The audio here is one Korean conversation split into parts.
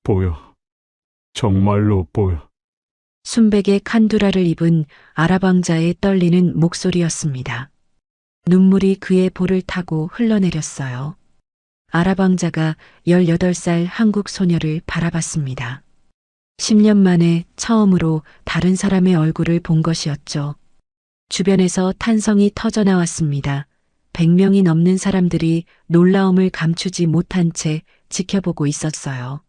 보여. 정말로 보여. 순백의 칸두라를 입은 아랍 왕자의 떨리는 목소리였습니다. 눈물이 그의 볼을 타고 흘러내렸어요. 아랍 왕자가 18살 한국 소녀를 바라봤습니다. 10년 만에 처음으로 다른 사람의 얼굴을 본 것이었죠. 주변에서 탄성이 터져나왔습니다. 100명이 넘는 사람들이 놀라움을 감추지 못한 채 지켜보고 있었어요.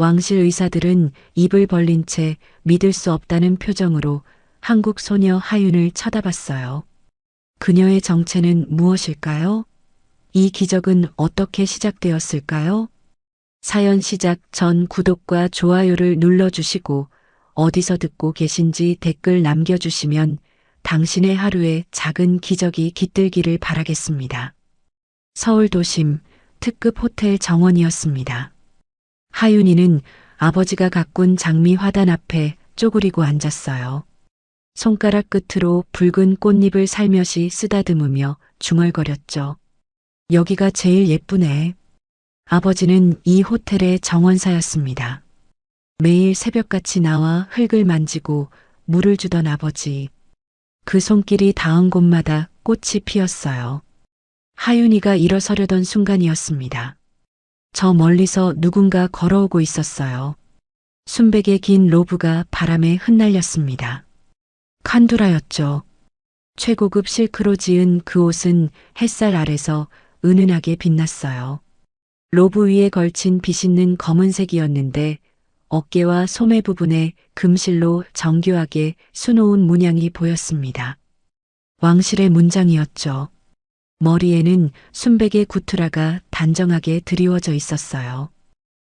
왕실 의사들은 입을 벌린 채 믿을 수 없다는 표정으로 한국 소녀 하윤을 쳐다봤어요. 그녀의 정체는 무엇일까요? 이 기적은 어떻게 시작되었을까요? 사연 시작 전 구독과 좋아요를 눌러주시고 어디서 듣고 계신지 댓글 남겨주시면 당신의 하루에 작은 기적이 깃들기를 바라겠습니다. 서울 도심 특급 호텔 정원이었습니다. 하윤이는 아버지가 가꾼 장미 화단 앞에 쪼그리고 앉았어요. 손가락 끝으로 붉은 꽃잎을 살며시 쓰다듬으며 중얼거렸죠. 여기가 제일 예쁘네. 아버지는 이 호텔의 정원사였습니다. 매일 새벽같이 나와 흙을 만지고 물을 주던 아버지. 그 손길이 닿은 곳마다 꽃이 피었어요. 하윤이가 일어서려던 순간이었습니다. 저 멀리서 누군가 걸어오고 있었어요. 순백의 긴 로브가 바람에 흩날렸습니다. 칸두라였죠. 최고급 실크로 지은 그 옷은 햇살 아래서 은은하게 빛났어요. 로브 위에 걸친 빛있는 검은색이었는데 어깨와 소매 부분에 금실로 정교하게 수놓은 문양이 보였습니다. 왕실의 문장이었죠. 머리에는 순백의 구투라가 단정하게 드리워져 있었어요.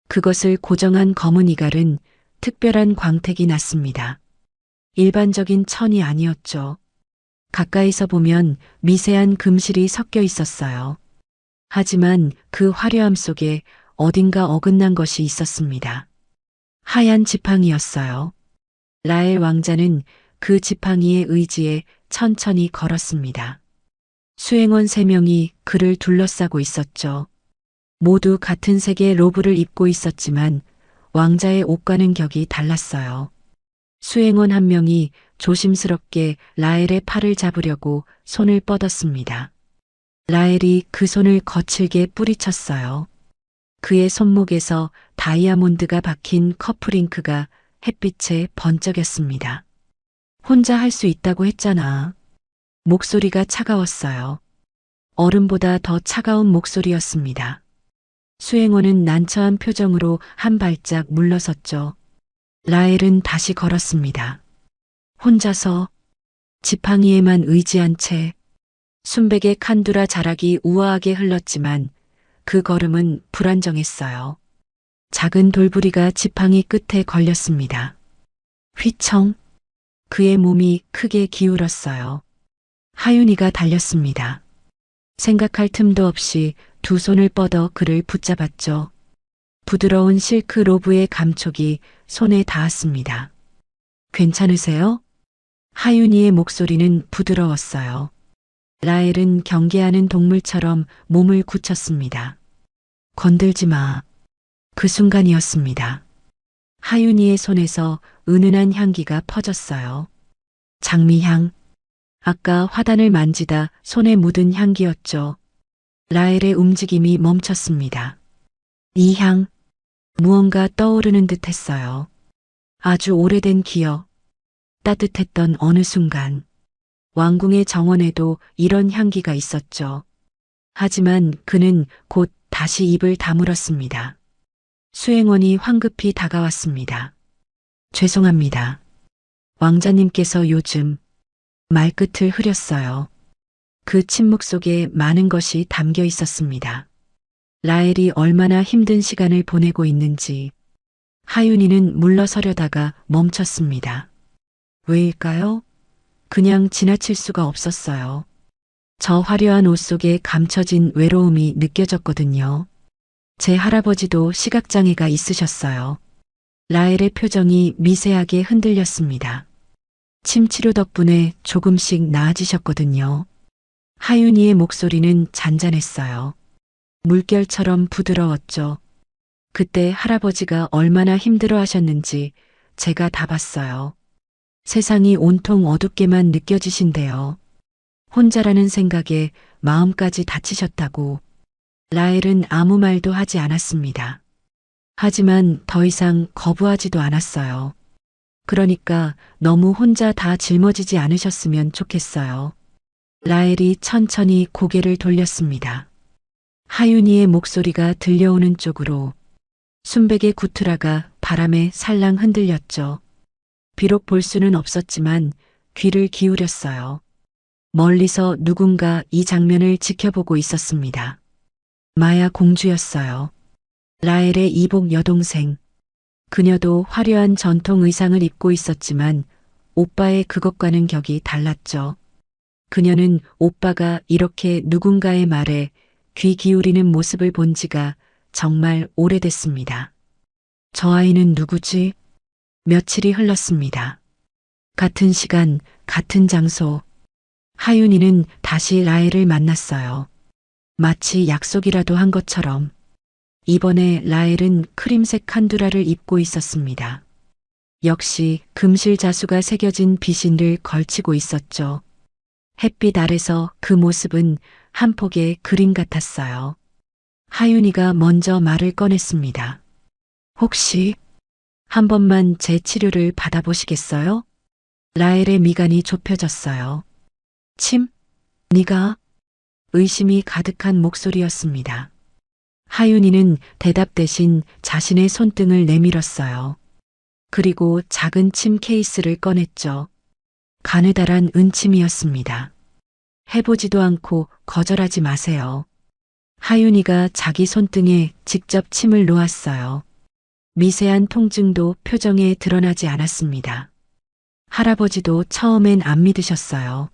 그것을 고정한 검은 이갈은 특별한 광택이 났습니다. 일반적인 천이 아니었죠. 가까이서 보면 미세한 금실이 섞여 있었어요. 하지만 그 화려함 속에 어딘가 어긋난 것이 있었습니다. 하얀 지팡이였어요. 라엘 왕자는 그 지팡이의 의지에 천천히 걸었습니다. 수행원 3명이 그를 둘러싸고 있었죠. 모두 같은 색의 로브를 입고 있었지만 왕자의 옷과는 격이 달랐어요. 수행원 한 명이 조심스럽게 라엘의 팔을 잡으려고 손을 뻗었습니다. 라엘이 그 손을 거칠게 뿌리쳤어요. 그의 손목에서 다이아몬드가 박힌 커플링크가 햇빛에 번쩍였습니다. 혼자 할 수 있다고 했잖아. 목소리가 차가웠어요. 얼음보다 더 차가운 목소리였습니다. 수행원은 난처한 표정으로 한 발짝 물러섰죠. 라엘은 다시 걸었습니다. 혼자서 지팡이에만 의지한 채 순백의 칸두라 자락이 우아하게 흘렀지만 그 걸음은 불안정했어요. 작은 돌부리가 지팡이 끝에 걸렸습니다. 휘청. 그의 몸이 크게 기울었어요. 하윤이가 달렸습니다. 생각할 틈도 없이 두 손을 뻗어 그를 붙잡았죠. 부드러운 실크 로브의 감촉이 손에 닿았습니다. 괜찮으세요? 하윤이의 목소리는 부드러웠어요. 라엘은 경계하는 동물처럼 몸을 굳혔습니다. 건들지 마. 그 순간이었습니다. 하윤이의 손에서 은은한 향기가 퍼졌어요. 장미향. 아까 화단을 만지다 손에 묻은 향기였죠. 라엘의 움직임이 멈췄습니다. 이 향, 무언가 떠오르는 듯 했어요. 아주 오래된 기억, 따뜻했던 어느 순간. 왕궁의 정원에도 이런 향기가 있었죠. 하지만 그는 곧 다시 입을 다물었습니다. 수행원이 황급히 다가왔습니다. 죄송합니다. 왕자님께서 요즘 말끝을 흐렸어요. 그 침묵 속에 많은 것이 담겨 있었습니다. 라엘이 얼마나 힘든 시간을 보내고 있는지. 하윤이는 물러서려다가 멈췄습니다. 왜일까요? 그냥 지나칠 수가 없었어요. 저 화려한 옷 속에 감춰진 외로움이 느껴졌거든요. 제 할아버지도 시각장애가 있으셨어요. 라엘의 표정이 미세하게 흔들렸습니다. 침치료 덕분에 조금씩 나아지셨거든요. 하윤이의 목소리는 잔잔했어요. 물결처럼 부드러웠죠. 그때 할아버지가 얼마나 힘들어 하셨는지 제가 다 봤어요. 세상이 온통 어둡게만 느껴지신대요. 혼자라는 생각에 마음까지 다치셨다고. 라헬은 아무 말도 하지 않았습니다. 하지만 더 이상 거부하지도 않았어요. 그러니까 너무 혼자 다 짊어지지 않으셨으면 좋겠어요. 라헬이 천천히 고개를 돌렸습니다. 하윤이의 목소리가 들려오는 쪽으로. 순백의 구투라가 바람에 살랑 흔들렸죠. 비록 볼 수는 없었지만 귀를 기울였어요. 멀리서 누군가 이 장면을 지켜보고 있었습니다. 마야 공주였어요. 라헬의 이복 여동생. 그녀도 화려한 전통 의상을 입고 있었지만 오빠의 그것과는 격이 달랐죠. 그녀는 오빠가 이렇게 누군가의 말에 귀 기울이는 모습을 본 지가 정말 오래됐습니다. 저 아이는 누구지? 며칠이 흘렀습니다. 같은 시간, 같은 장소. 하윤이는 다시 라헬을 만났어요. 마치 약속이라도 한 것처럼. 이번에 라헬은 크림색 칸두라를 입고 있었습니다. 역시 금실 자수가 새겨진 비신을 걸치고 있었죠. 햇빛 아래서 그 모습은 한 폭의 그림 같았어요. 하윤이가 먼저 말을 꺼냈습니다. 혹시 한 번만 제 치료를 받아보시겠어요? 라헬의 미간이 좁혀졌어요. 침? 네가? 의심이 가득한 목소리였습니다. 하윤이는 대답 대신 자신의 손등을 내밀었어요. 그리고 작은 침 케이스를 꺼냈죠. 가느다란 은침이었습니다. 해보지도 않고 거절하지 마세요. 하윤이가 자기 손등에 직접 침을 놓았어요. 미세한 통증도 표정에 드러나지 않았습니다. 할아버지도 처음엔 안 믿으셨어요.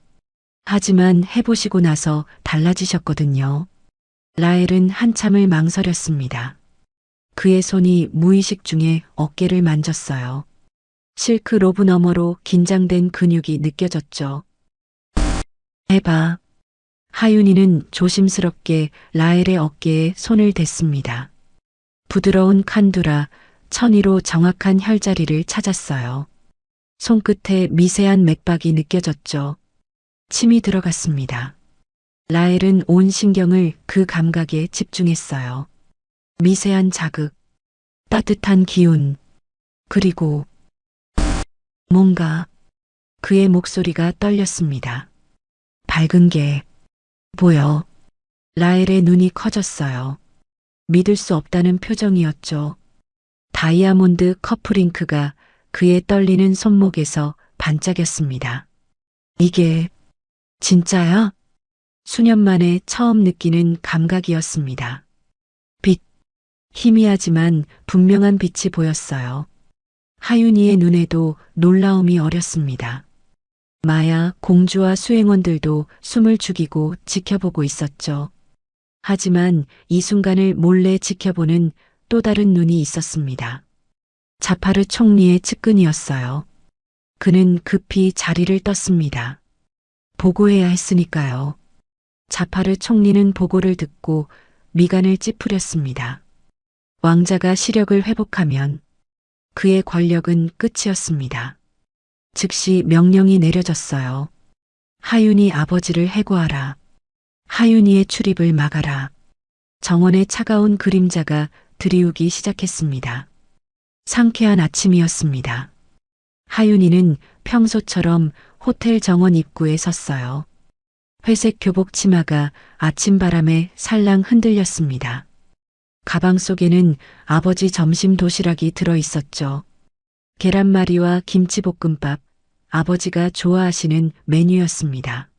하지만 해보시고 나서 달라지셨거든요. 라헬은 한참을 망설였습니다. 그의 손이 무의식 중에 어깨를 만졌어요. 실크 로브 너머로 긴장된 근육이 느껴졌죠. 해봐. 하윤이는 조심스럽게 라헬의 어깨에 손을 댔습니다. 부드러운 칸두라, 천위로 정확한 혈자리를 찾았어요. 손끝에 미세한 맥박이 느껴졌죠. 침이 들어갔습니다. 라헬은 온 신경을 그 감각에 집중했어요. 미세한 자극, 따뜻한 기운, 그리고 뭔가 그의 목소리가 떨렸습니다. 밝은 게 보여. 라헬의 눈이 커졌어요. 믿을 수 없다는 표정이었죠. 다이아몬드 커플링크가 그의 떨리는 손목에서 반짝였습니다. 이게 진짜야? 수년 만에 처음 느끼는 감각이었습니다. 빛, 희미하지만 분명한 빛이 보였어요. 하윤이의 눈에도 놀라움이 어렸습니다. 마야, 공주와 수행원들도 숨을 죽이고 지켜보고 있었죠. 하지만 이 순간을 몰래 지켜보는 또 다른 눈이 있었습니다. 자파르 총리의 측근이었어요. 그는 급히 자리를 떴습니다. 보고해야 했으니까요. 자파르 총리는 보고를 듣고 미간을 찌푸렸습니다. 왕자가 시력을 회복하면 그의 권력은 끝이었습니다. 즉시 명령이 내려졌어요. 하윤이 아버지를 해고하라. 하윤이의 출입을 막아라. 정원의 차가운 그림자가 드리우기 시작했습니다. 상쾌한 아침이었습니다. 하윤이는 평소처럼 호텔 정원 입구에 섰어요. 회색 교복 치마가 아침 바람에 살랑 흔들렸습니다. 가방 속에는 아버지 점심 도시락이 들어 있었죠. 계란말이와 김치볶음밥, 아버지가 좋아하시는 메뉴였습니다.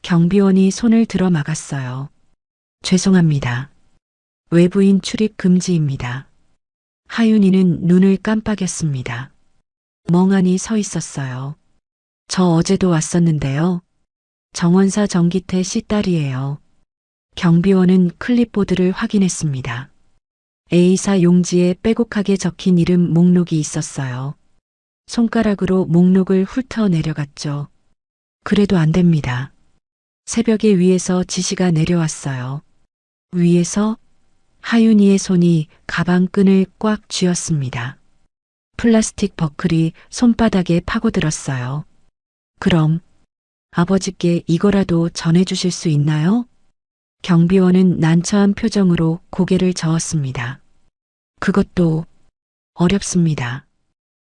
경비원이 손을 들어 막았어요. 죄송합니다. 외부인 출입 금지입니다. 하윤이는 눈을 깜빡였습니다. 멍하니 서 있었어요. 저 어제도 왔었는데요. 정원사 정기태 씨 딸이에요. 경비원은 클립보드를 확인했습니다. A사 용지에 빼곡하게 적힌 이름 목록이 있었어요. 손가락으로 목록을 훑어 내려갔죠. 그래도 안 됩니다. 새벽에 위에서 지시가 내려왔어요. 위에서? 하윤이의 손이 가방 끈을 꽉 쥐었습니다. 플라스틱 버클이 손바닥에 파고들었어요. 그럼 아버지께 이거라도 전해주실 수 있나요? 경비원은 난처한 표정으로 고개를 저었습니다. 그것도 어렵습니다.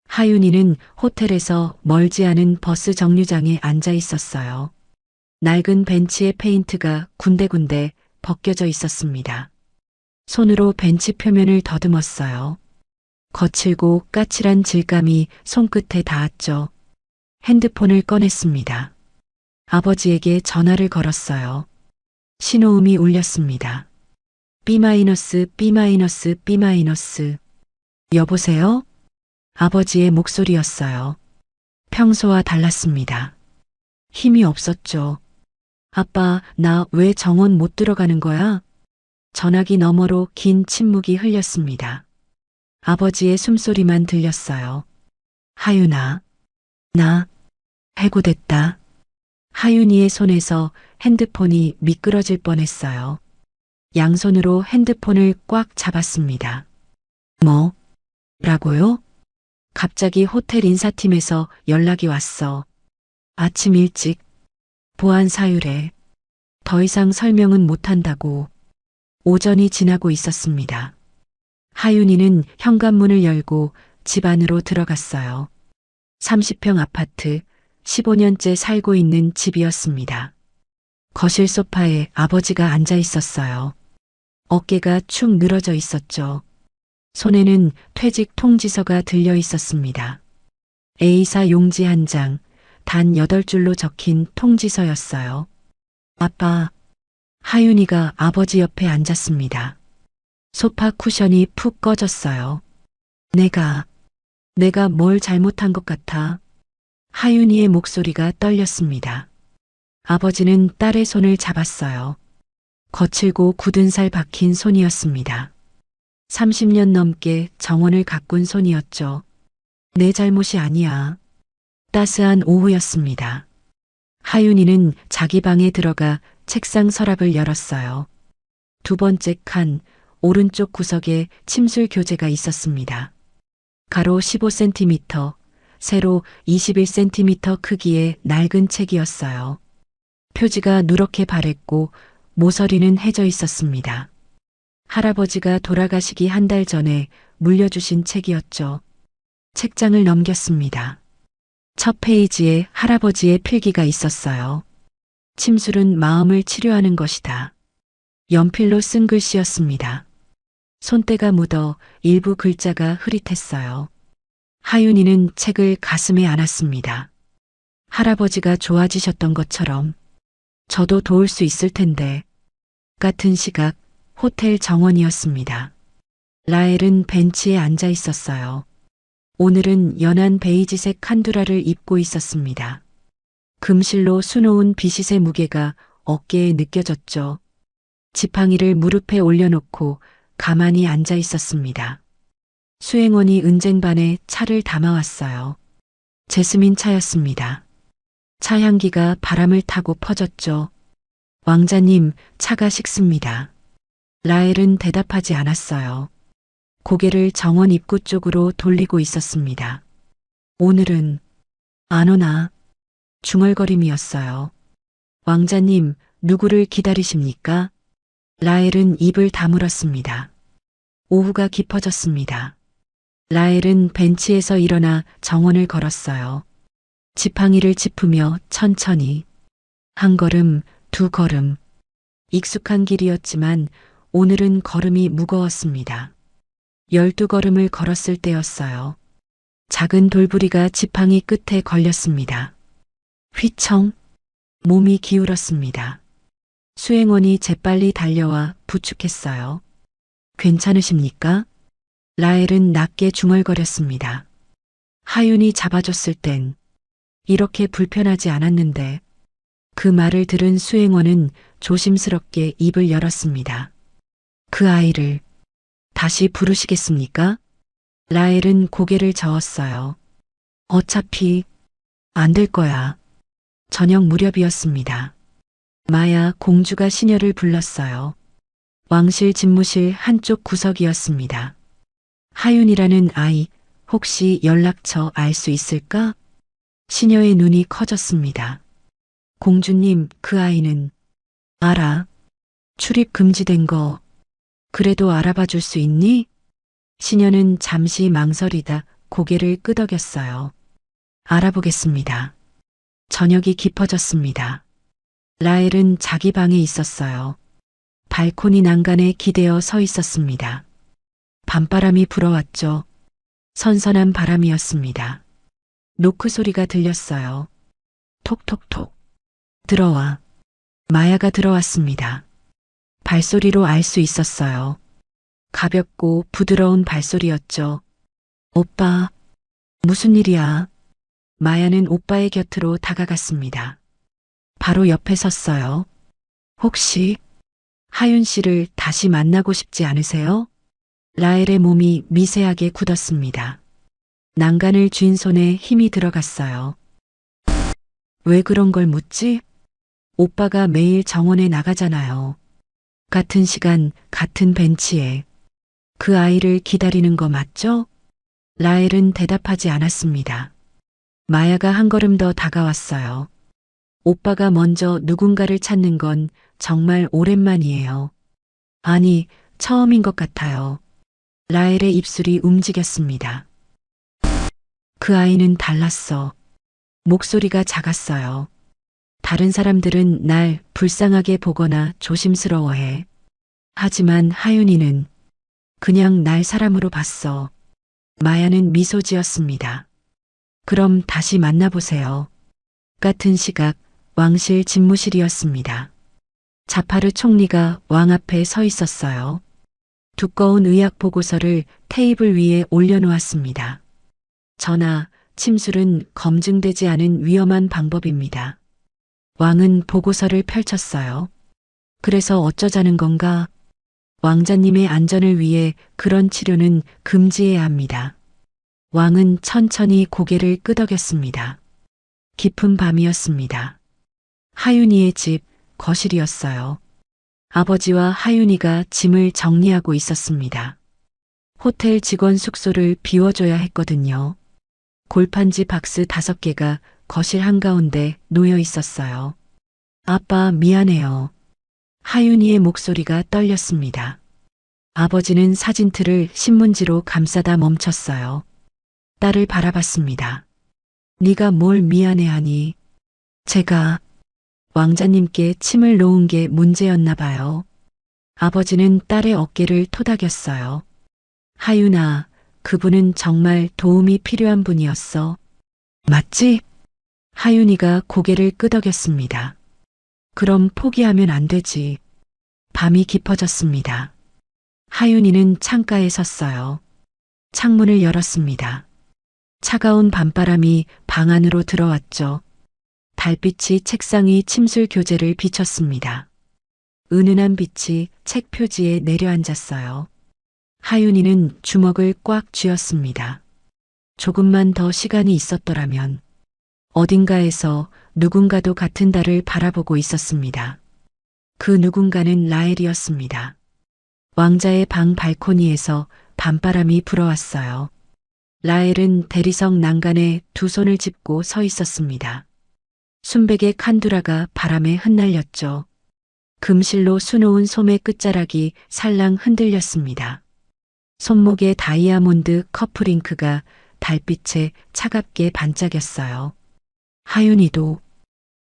하윤이는 호텔에서 멀지 않은 버스 정류장에 앉아 있었어요. 낡은 벤치의 페인트가 군데군데 벗겨져 있었습니다. 손으로 벤치 표면을 더듬었어요. 거칠고 까칠한 질감이 손끝에 닿았죠. 핸드폰을 꺼냈습니다. 아버지에게 전화를 걸었어요. 신호음이 울렸습니다. B-, B-, B-. 여보세요? 아버지의 목소리였어요. 평소와 달랐습니다. 힘이 없었죠. 아빠, 나 왜 정원 못 들어가는 거야? 전화기 너머로 긴 침묵이 흘렸습니다. 아버지의 숨소리만 들렸어요. 하윤아, 나 해고됐다. 하윤이의 손에서 핸드폰이 미끄러질 뻔했어요. 양손으로 핸드폰을 꽉 잡았습니다. 뭐라고요? 갑자기 호텔 인사팀에서 연락이 왔어. 아침 일찍 보안 사유래. 더 이상 설명은 못한다고. 오전이 지나고 있었습니다. 하윤이는 현관문을 열고 집 안으로 들어갔어요. 30평 아파트, 15년째 살고 있는 집이었습니다. 거실 소파에 아버지가 앉아 있었어요. 어깨가 축 늘어져 있었죠. 손에는 퇴직 통지서가 들려 있었습니다. A사 용지 한 장, 단 8줄로 적힌 통지서였어요. 아빠, 하윤이가 아버지 옆에 앉았습니다. 소파 쿠션이 푹 꺼졌어요. 내가 뭘 잘못한 것 같아. 하윤이의 목소리가 떨렸습니다. 아버지는 딸의 손을 잡았어요. 거칠고 굳은 살 박힌 손이었습니다. 30년 넘게 정원을 가꾼 손이었죠. 내 잘못이 아니야. 따스한 오후였습니다. 하윤이는 자기 방에 들어가 책상 서랍을 열었어요. 두 번째 칸, 오른쪽 구석에 침술 교재가 있었습니다. 가로 15cm, 세로 21cm 크기의 낡은 책이었어요. 표지가 누렇게 바랬고 모서리는 해져 있었습니다. 할아버지가 돌아가시기 한 달 전에 물려주신 책이었죠. 책장을 넘겼습니다. 첫 페이지에 할아버지의 필기가 있었어요. 침술은 마음을 치료하는 것이다. 연필로 쓴 글씨였습니다. 손때가 묻어 일부 글자가 흐릿했어요. 하윤이는 책을 가슴에 안았습니다. 할아버지가 좋아지셨던 것처럼 저도 도울 수 있을 텐데. 같은 시각 호텔 정원이었습니다. 라엘은 벤치에 앉아 있었어요. 오늘은 연한 베이지색 칸두라를 입고 있었습니다. 금실로 수놓은 비싯의 무게가 어깨에 느껴졌죠. 지팡이를 무릎에 올려놓고 가만히 앉아 있었습니다. 수행원이 은쟁반에 차를 담아왔어요. 제스민 차였습니다. 차 향기가 바람을 타고 퍼졌죠. 왕자님, 차가 식습니다. 라엘은 대답하지 않았어요. 고개를 정원 입구 쪽으로 돌리고 있었습니다. 오늘은 안 오나? 중얼거림이었어요. 왕자님, 누구를 기다리십니까? 라엘은 입을 다물었습니다. 오후가 깊어졌습니다. 라엘은 벤치에서 일어나 정원을 걸었어요. 지팡이를 짚으며 천천히. 한 걸음, 두 걸음. 익숙한 길이었지만 오늘은 걸음이 무거웠습니다. 12걸음을 걸었을 때였어요. 작은 돌부리가 지팡이 끝에 걸렸습니다. 휘청. 몸이 기울었습니다. 수행원이 재빨리 달려와 부축했어요. 괜찮으십니까? 라엘은 낮게 중얼거렸습니다. 하윤이 잡아줬을 땐 이렇게 불편하지 않았는데. 그 말을 들은 수행원은 조심스럽게 입을 열었습니다. 그 아이를 다시 부르시겠습니까? 라엘은 고개를 저었어요. 어차피 안 될 거야. 저녁 무렵이었습니다. 마야 공주가 시녀를 불렀어요. 왕실 집무실 한쪽 구석이었습니다. 하윤이라는 아이, 혹시 연락처 알 수 있을까? 시녀의 눈이 커졌습니다. 공주님, 그 아이는 알아. 출입 금지된 거. 그래도 알아봐 줄 수 있니? 시녀는 잠시 망설이다 고개를 끄덕였어요. 알아보겠습니다. 저녁이 깊어졌습니다. 라헬은 자기 방에 있었어요. 발코니 난간에 기대어 서 있었습니다. 밤바람이 불어왔죠. 선선한 바람이었습니다. 노크 소리가 들렸어요. 톡톡톡. 들어와. 마야가 들어왔습니다. 발소리로 알 수 있었어요. 가볍고 부드러운 발소리였죠. 오빠, 무슨 일이야? 마야는 오빠의 곁으로 다가갔습니다. 바로 옆에 섰어요. 혹시 하윤 씨를 다시 만나고 싶지 않으세요? 라헬의 몸이 미세하게 굳었습니다. 난간을 쥔 손에 힘이 들어갔어요. 왜 그런 걸 묻지? 오빠가 매일 정원에 나가잖아요. 같은 시간, 같은 벤치에. 그 아이를 기다리는 거 맞죠? 라헬은 대답하지 않았습니다. 마야가 한 걸음 더 다가왔어요. 오빠가 먼저 누군가를 찾는 건 정말 오랜만이에요. 아니, 처음인 것 같아요. 라헬의 입술이 움직였습니다. 그 아이는 달랐어. 목소리가 작았어요. 다른 사람들은 날 불쌍하게 보거나 조심스러워해. 하지만 하윤이는 그냥 날 사람으로 봤어. 마야는 미소 지었습니다. 그럼 다시 만나보세요. 같은 시각 왕실 집무실이었습니다. 자파르 총리가 왕 앞에 서 있었어요. 두꺼운 의학 보고서를 테이블 위에 올려놓았습니다. 전하, 침술은 검증되지 않은 위험한 방법입니다. 왕은 보고서를 펼쳤어요. 그래서 어쩌자는 건가? 왕자님의 안전을 위해 그런 치료는 금지해야 합니다. 왕은 천천히 고개를 끄덕였습니다. 깊은 밤이었습니다. 하윤이의 집, 거실이었어요. 아버지와 하윤이가 짐을 정리하고 있었습니다. 호텔 직원 숙소를 비워줘야 했거든요. 골판지 박스 5개가 거실 한가운데 놓여 있었어요. 아빠, 미안해요. 하윤이의 목소리가 떨렸습니다. 아버지는 사진틀을 신문지로 감싸다 멈췄어요. 딸을 바라봤습니다. 네가 뭘 미안해하니? 제가 왕자님께 침을 놓은 게 문제였나 봐요. 아버지는 딸의 어깨를 토닥였어요. 하윤아, 그분은 정말 도움이 필요한 분이었어. 맞지? 하윤이가 고개를 끄덕였습니다. 그럼 포기하면 안 되지. 밤이 깊어졌습니다. 하윤이는 창가에 섰어요. 창문을 열었습니다. 차가운 밤바람이 방 안으로 들어왔죠. 달빛이 책상 위 침술 교재를 비쳤습니다. 은은한 빛이 책 표지에 내려앉았어요. 하윤이는 주먹을 꽉 쥐었습니다. 조금만 더 시간이 있었더라면 어딘가에서 누군가도 같은 달을 바라보고 있었습니다. 그 누군가는 라헬이었습니다. 왕자의 방 발코니에서 밤바람이 불어왔어요. 라헬은 대리석 난간에 두 손을 짚고 서 있었습니다. 순백의 칸두라가 바람에 흩날렸죠. 금실로 수놓은 솜의 끝자락이 살랑 흔들렸습니다. 손목에 다이아몬드 커플링크가 달빛에 차갑게 반짝였어요. 하윤이도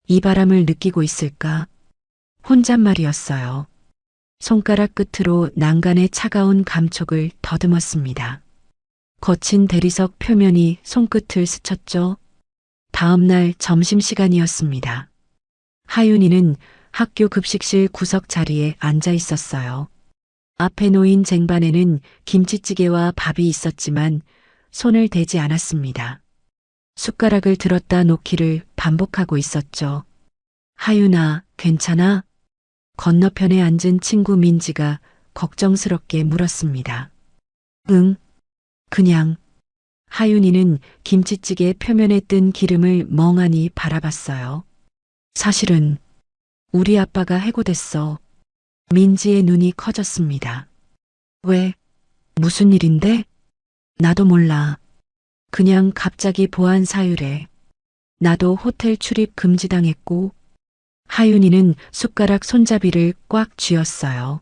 이 바람을 느끼고 있을까? 혼잣말이었어요. 손가락 끝으로 난간의 차가운 감촉을 더듬었습니다. 거친 대리석 표면이 손끝을 스쳤죠. 다음 날 점심시간이었습니다. 하윤이는 학교 급식실 구석 자리에 앉아 있었어요. 앞에 놓인 쟁반에는 김치찌개와 밥이 있었지만 손을 대지 않았습니다. 숟가락을 들었다 놓기를 반복하고 있었죠. 하윤아, 괜찮아? 건너편에 앉은 친구 민지가 걱정스럽게 물었습니다. 응, 그냥. 하윤이는 김치찌개 표면에 뜬 기름을 멍하니 바라봤어요. 사실은 우리 아빠가 해고됐어. 민지의 눈이 커졌습니다. 왜? 무슨 일인데? 나도 몰라. 그냥 갑자기 보안 사유래. 나도 호텔 출입 금지당했고. 하윤이는 숟가락 손잡이를 꽉 쥐었어요.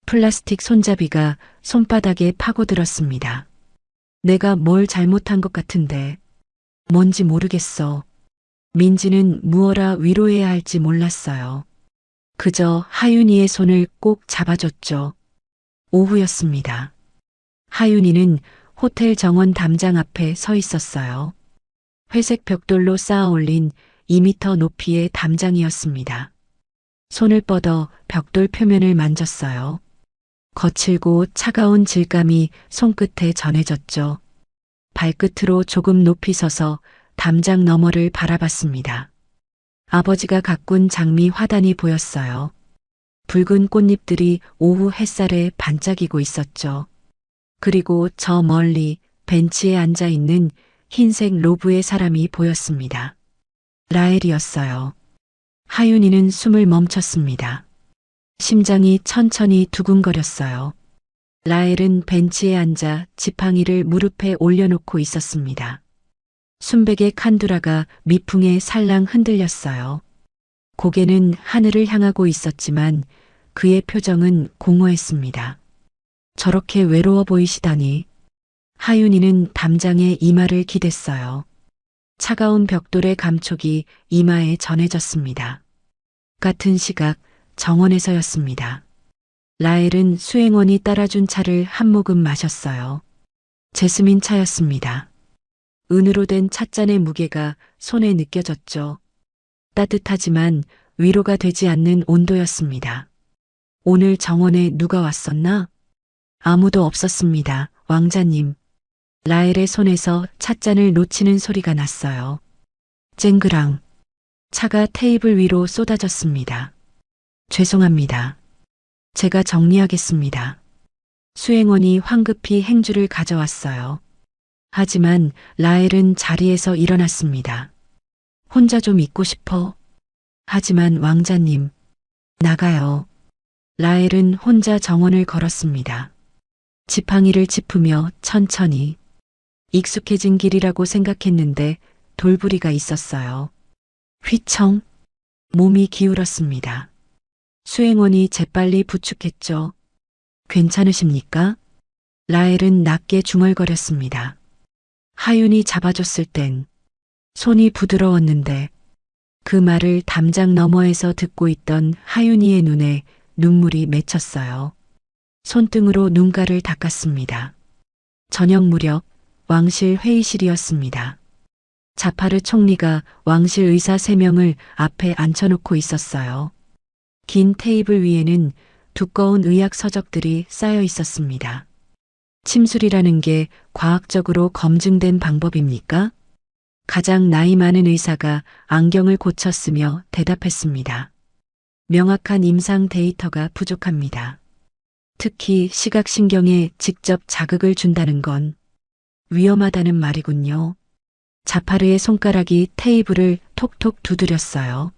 플라스틱 손잡이가 손바닥에 파고들었습니다. 내가 뭘 잘못한 것 같은데. 뭔지 모르겠어. 민지는 무어라 위로해야 할지 몰랐어요. 그저 하윤이의 손을 꼭 잡아줬죠. 오후였습니다. 하윤이는 호텔 정원 담장 앞에 서 있었어요. 회색 벽돌로 쌓아 올린 2미터 높이의 담장이었습니다. 손을 뻗어 벽돌 표면을 만졌어요. 거칠고 차가운 질감이 손끝에 전해졌죠. 발끝으로 조금 높이 서서 담장 너머를 바라봤습니다. 아버지가 가꾼 장미 화단이 보였어요. 붉은 꽃잎들이 오후 햇살에 반짝이고 있었죠. 그리고 저 멀리 벤치에 앉아 있는 흰색 로브의 사람이 보였습니다. 라헬이었어요. 하윤이는 숨을 멈췄습니다. 심장이 천천히 두근거렸어요. 라헬은 벤치에 앉아 지팡이를 무릎에 올려놓고 있었습니다. 순백의 칸두라가 미풍에 살랑 흔들렸어요. 고개는 하늘을 향하고 있었지만 그의 표정은 공허했습니다. 저렇게 외로워 보이시다니. 하윤이는 담장에 이마를 기댔어요. 차가운 벽돌의 감촉이 이마에 전해졌습니다. 같은 시각 정원에서였습니다. 라헬은 수행원이 따라준 차를 한 모금 마셨어요. 제스민 차였습니다. 은으로 된 찻잔의 무게가 손에 느껴졌죠. 따뜻하지만 위로가 되지 않는 온도였습니다. 오늘 정원에 누가 왔었나? 아무도 없었습니다, 왕자님. 라헬의 손에서 찻잔을 놓치는 소리가 났어요. 쨍그랑. 차가 테이블 위로 쏟아졌습니다. 죄송합니다. 제가 정리하겠습니다. 수행원이 황급히 행주를 가져왔어요. 하지만 라헬은 자리에서 일어났습니다. 혼자 좀 있고 싶어. 하지만 왕자님, 나가요. 라헬은 혼자 정원을 걸었습니다. 지팡이를 짚으며 천천히. 익숙해진 길이라고 생각했는데 돌부리가 있었어요. 휘청. 몸이 기울었습니다. 수행원이 재빨리 부축했죠. 괜찮으십니까? 라헬은 낮게 중얼거렸습니다. 하윤이 잡아줬을 땐 손이 부드러웠는데 그 말을 담장 너머에서 듣고 있던 하윤이의 눈에 눈물이 맺혔어요. 손등으로 눈가를 닦았습니다. 저녁 무렵 왕실 회의실이었습니다. 자파르 총리가 왕실 의사 3명을 앞에 앉혀놓고 있었어요. 긴 테이블 위에는 두꺼운 의학 서적들이 쌓여 있었습니다. 침술이라는 게 과학적으로 검증된 방법입니까? 가장 나이 많은 의사가 안경을 고쳤으며 대답했습니다. 명확한 임상 데이터가 부족합니다. 특히 시각신경에 직접 자극을 준다는 건 위험하다는 말이군요. 자파르의 손가락이 테이블을 톡톡 두드렸어요.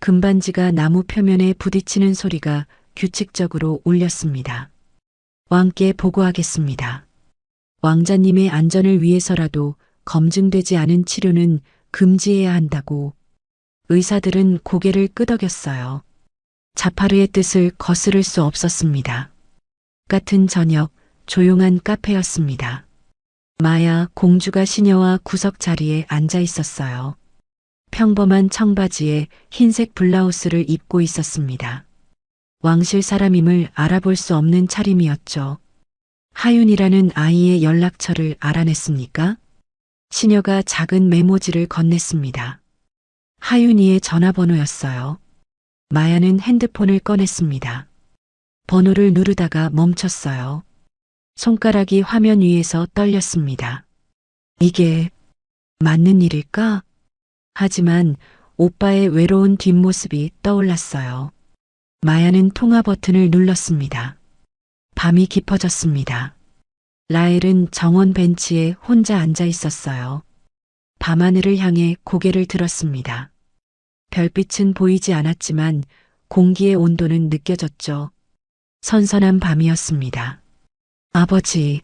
금반지가 나무 표면에 부딪히는 소리가 규칙적으로 울렸습니다. 왕께 보고하겠습니다. 왕자님의 안전을 위해서라도 검증되지 않은 치료는 금지해야 한다고. 의사들은 고개를 끄덕였어요. 자파르의 뜻을 거스를 수 없었습니다. 같은 저녁 조용한 카페였습니다. 마야 공주가 시녀와 구석 자리에 앉아 있었어요. 평범한 청바지에 흰색 블라우스를 입고 있었습니다. 왕실 사람임을 알아볼 수 없는 차림이었죠. 하윤이라는 아이의 연락처를 알아냈습니까? 시녀가 작은 메모지를 건넸습니다. 하윤이의 전화번호였어요. 마야는 핸드폰을 꺼냈습니다. 번호를 누르다가 멈췄어요. 손가락이 화면 위에서 떨렸습니다. 이게 맞는 일일까? 하지만 오빠의 외로운 뒷모습이 떠올랐어요. 마야는 통화 버튼을 눌렀습니다. 밤이 깊어졌습니다. 라헬은 정원 벤치에 혼자 앉아 있었어요. 밤하늘을 향해 고개를 들었습니다. 별빛은 보이지 않았지만 공기의 온도는 느껴졌죠. 선선한 밤이었습니다. 아버지,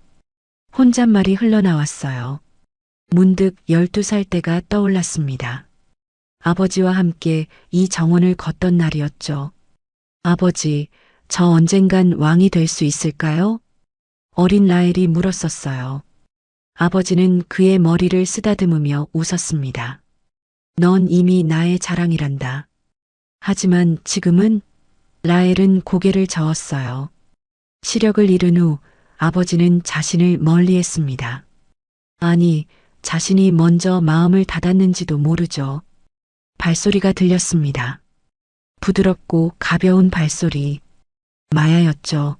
혼잣말이 흘러나왔어요. 문득 12살 때가 떠올랐습니다. 아버지와 함께 이 정원을 걷던 날이었죠. 아버지, 저 언젠간 왕이 될 수 있을까요? 어린 라헬이 물었었어요. 아버지는 그의 머리를 쓰다듬으며 웃었습니다. 넌 이미 나의 자랑이란다. 하지만 지금은 라헬은 고개를 저었어요. 시력을 잃은 후 아버지는 자신을 멀리했습니다. 아니, 자신이 먼저 마음을 닫았는지도 모르죠. 발소리가 들렸습니다. 부드럽고 가벼운 발소리. 마야였죠.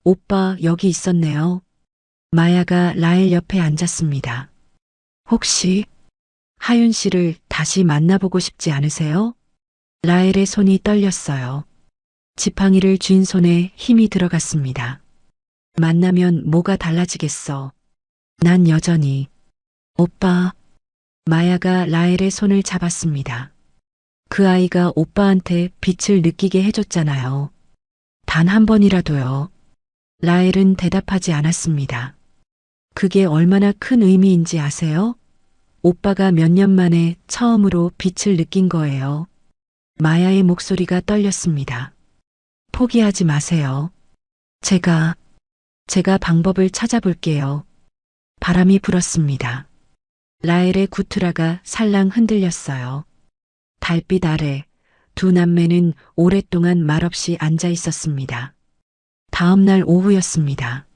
오빠 여기 있었네요. 마야가 라헬 옆에 앉았습니다. 혹시 하윤 씨를 다시 만나보고 싶지 않으세요? 라헬의 손이 떨렸어요. 지팡이를 쥔 손에 힘이 들어갔습니다. 만나면 뭐가 달라지겠어. 난 여전히. 오빠. 마야가 라헬의 손을 잡았습니다. 그 아이가 오빠한테 빛을 느끼게 해줬잖아요. 단 한 번이라도요. 라헬은 대답하지 않았습니다. 그게 얼마나 큰 의미인지 아세요? 오빠가 몇 년 만에 처음으로 빛을 느낀 거예요. 마야의 목소리가 떨렸습니다. 포기하지 마세요. 제가 방법을 찾아볼게요. 바람이 불었습니다. 라헬의 구투라가 살랑 흔들렸어요. 달빛 아래 두 남매는 오랫동안 말없이 앉아 있었습니다. 다음 날 오후였습니다.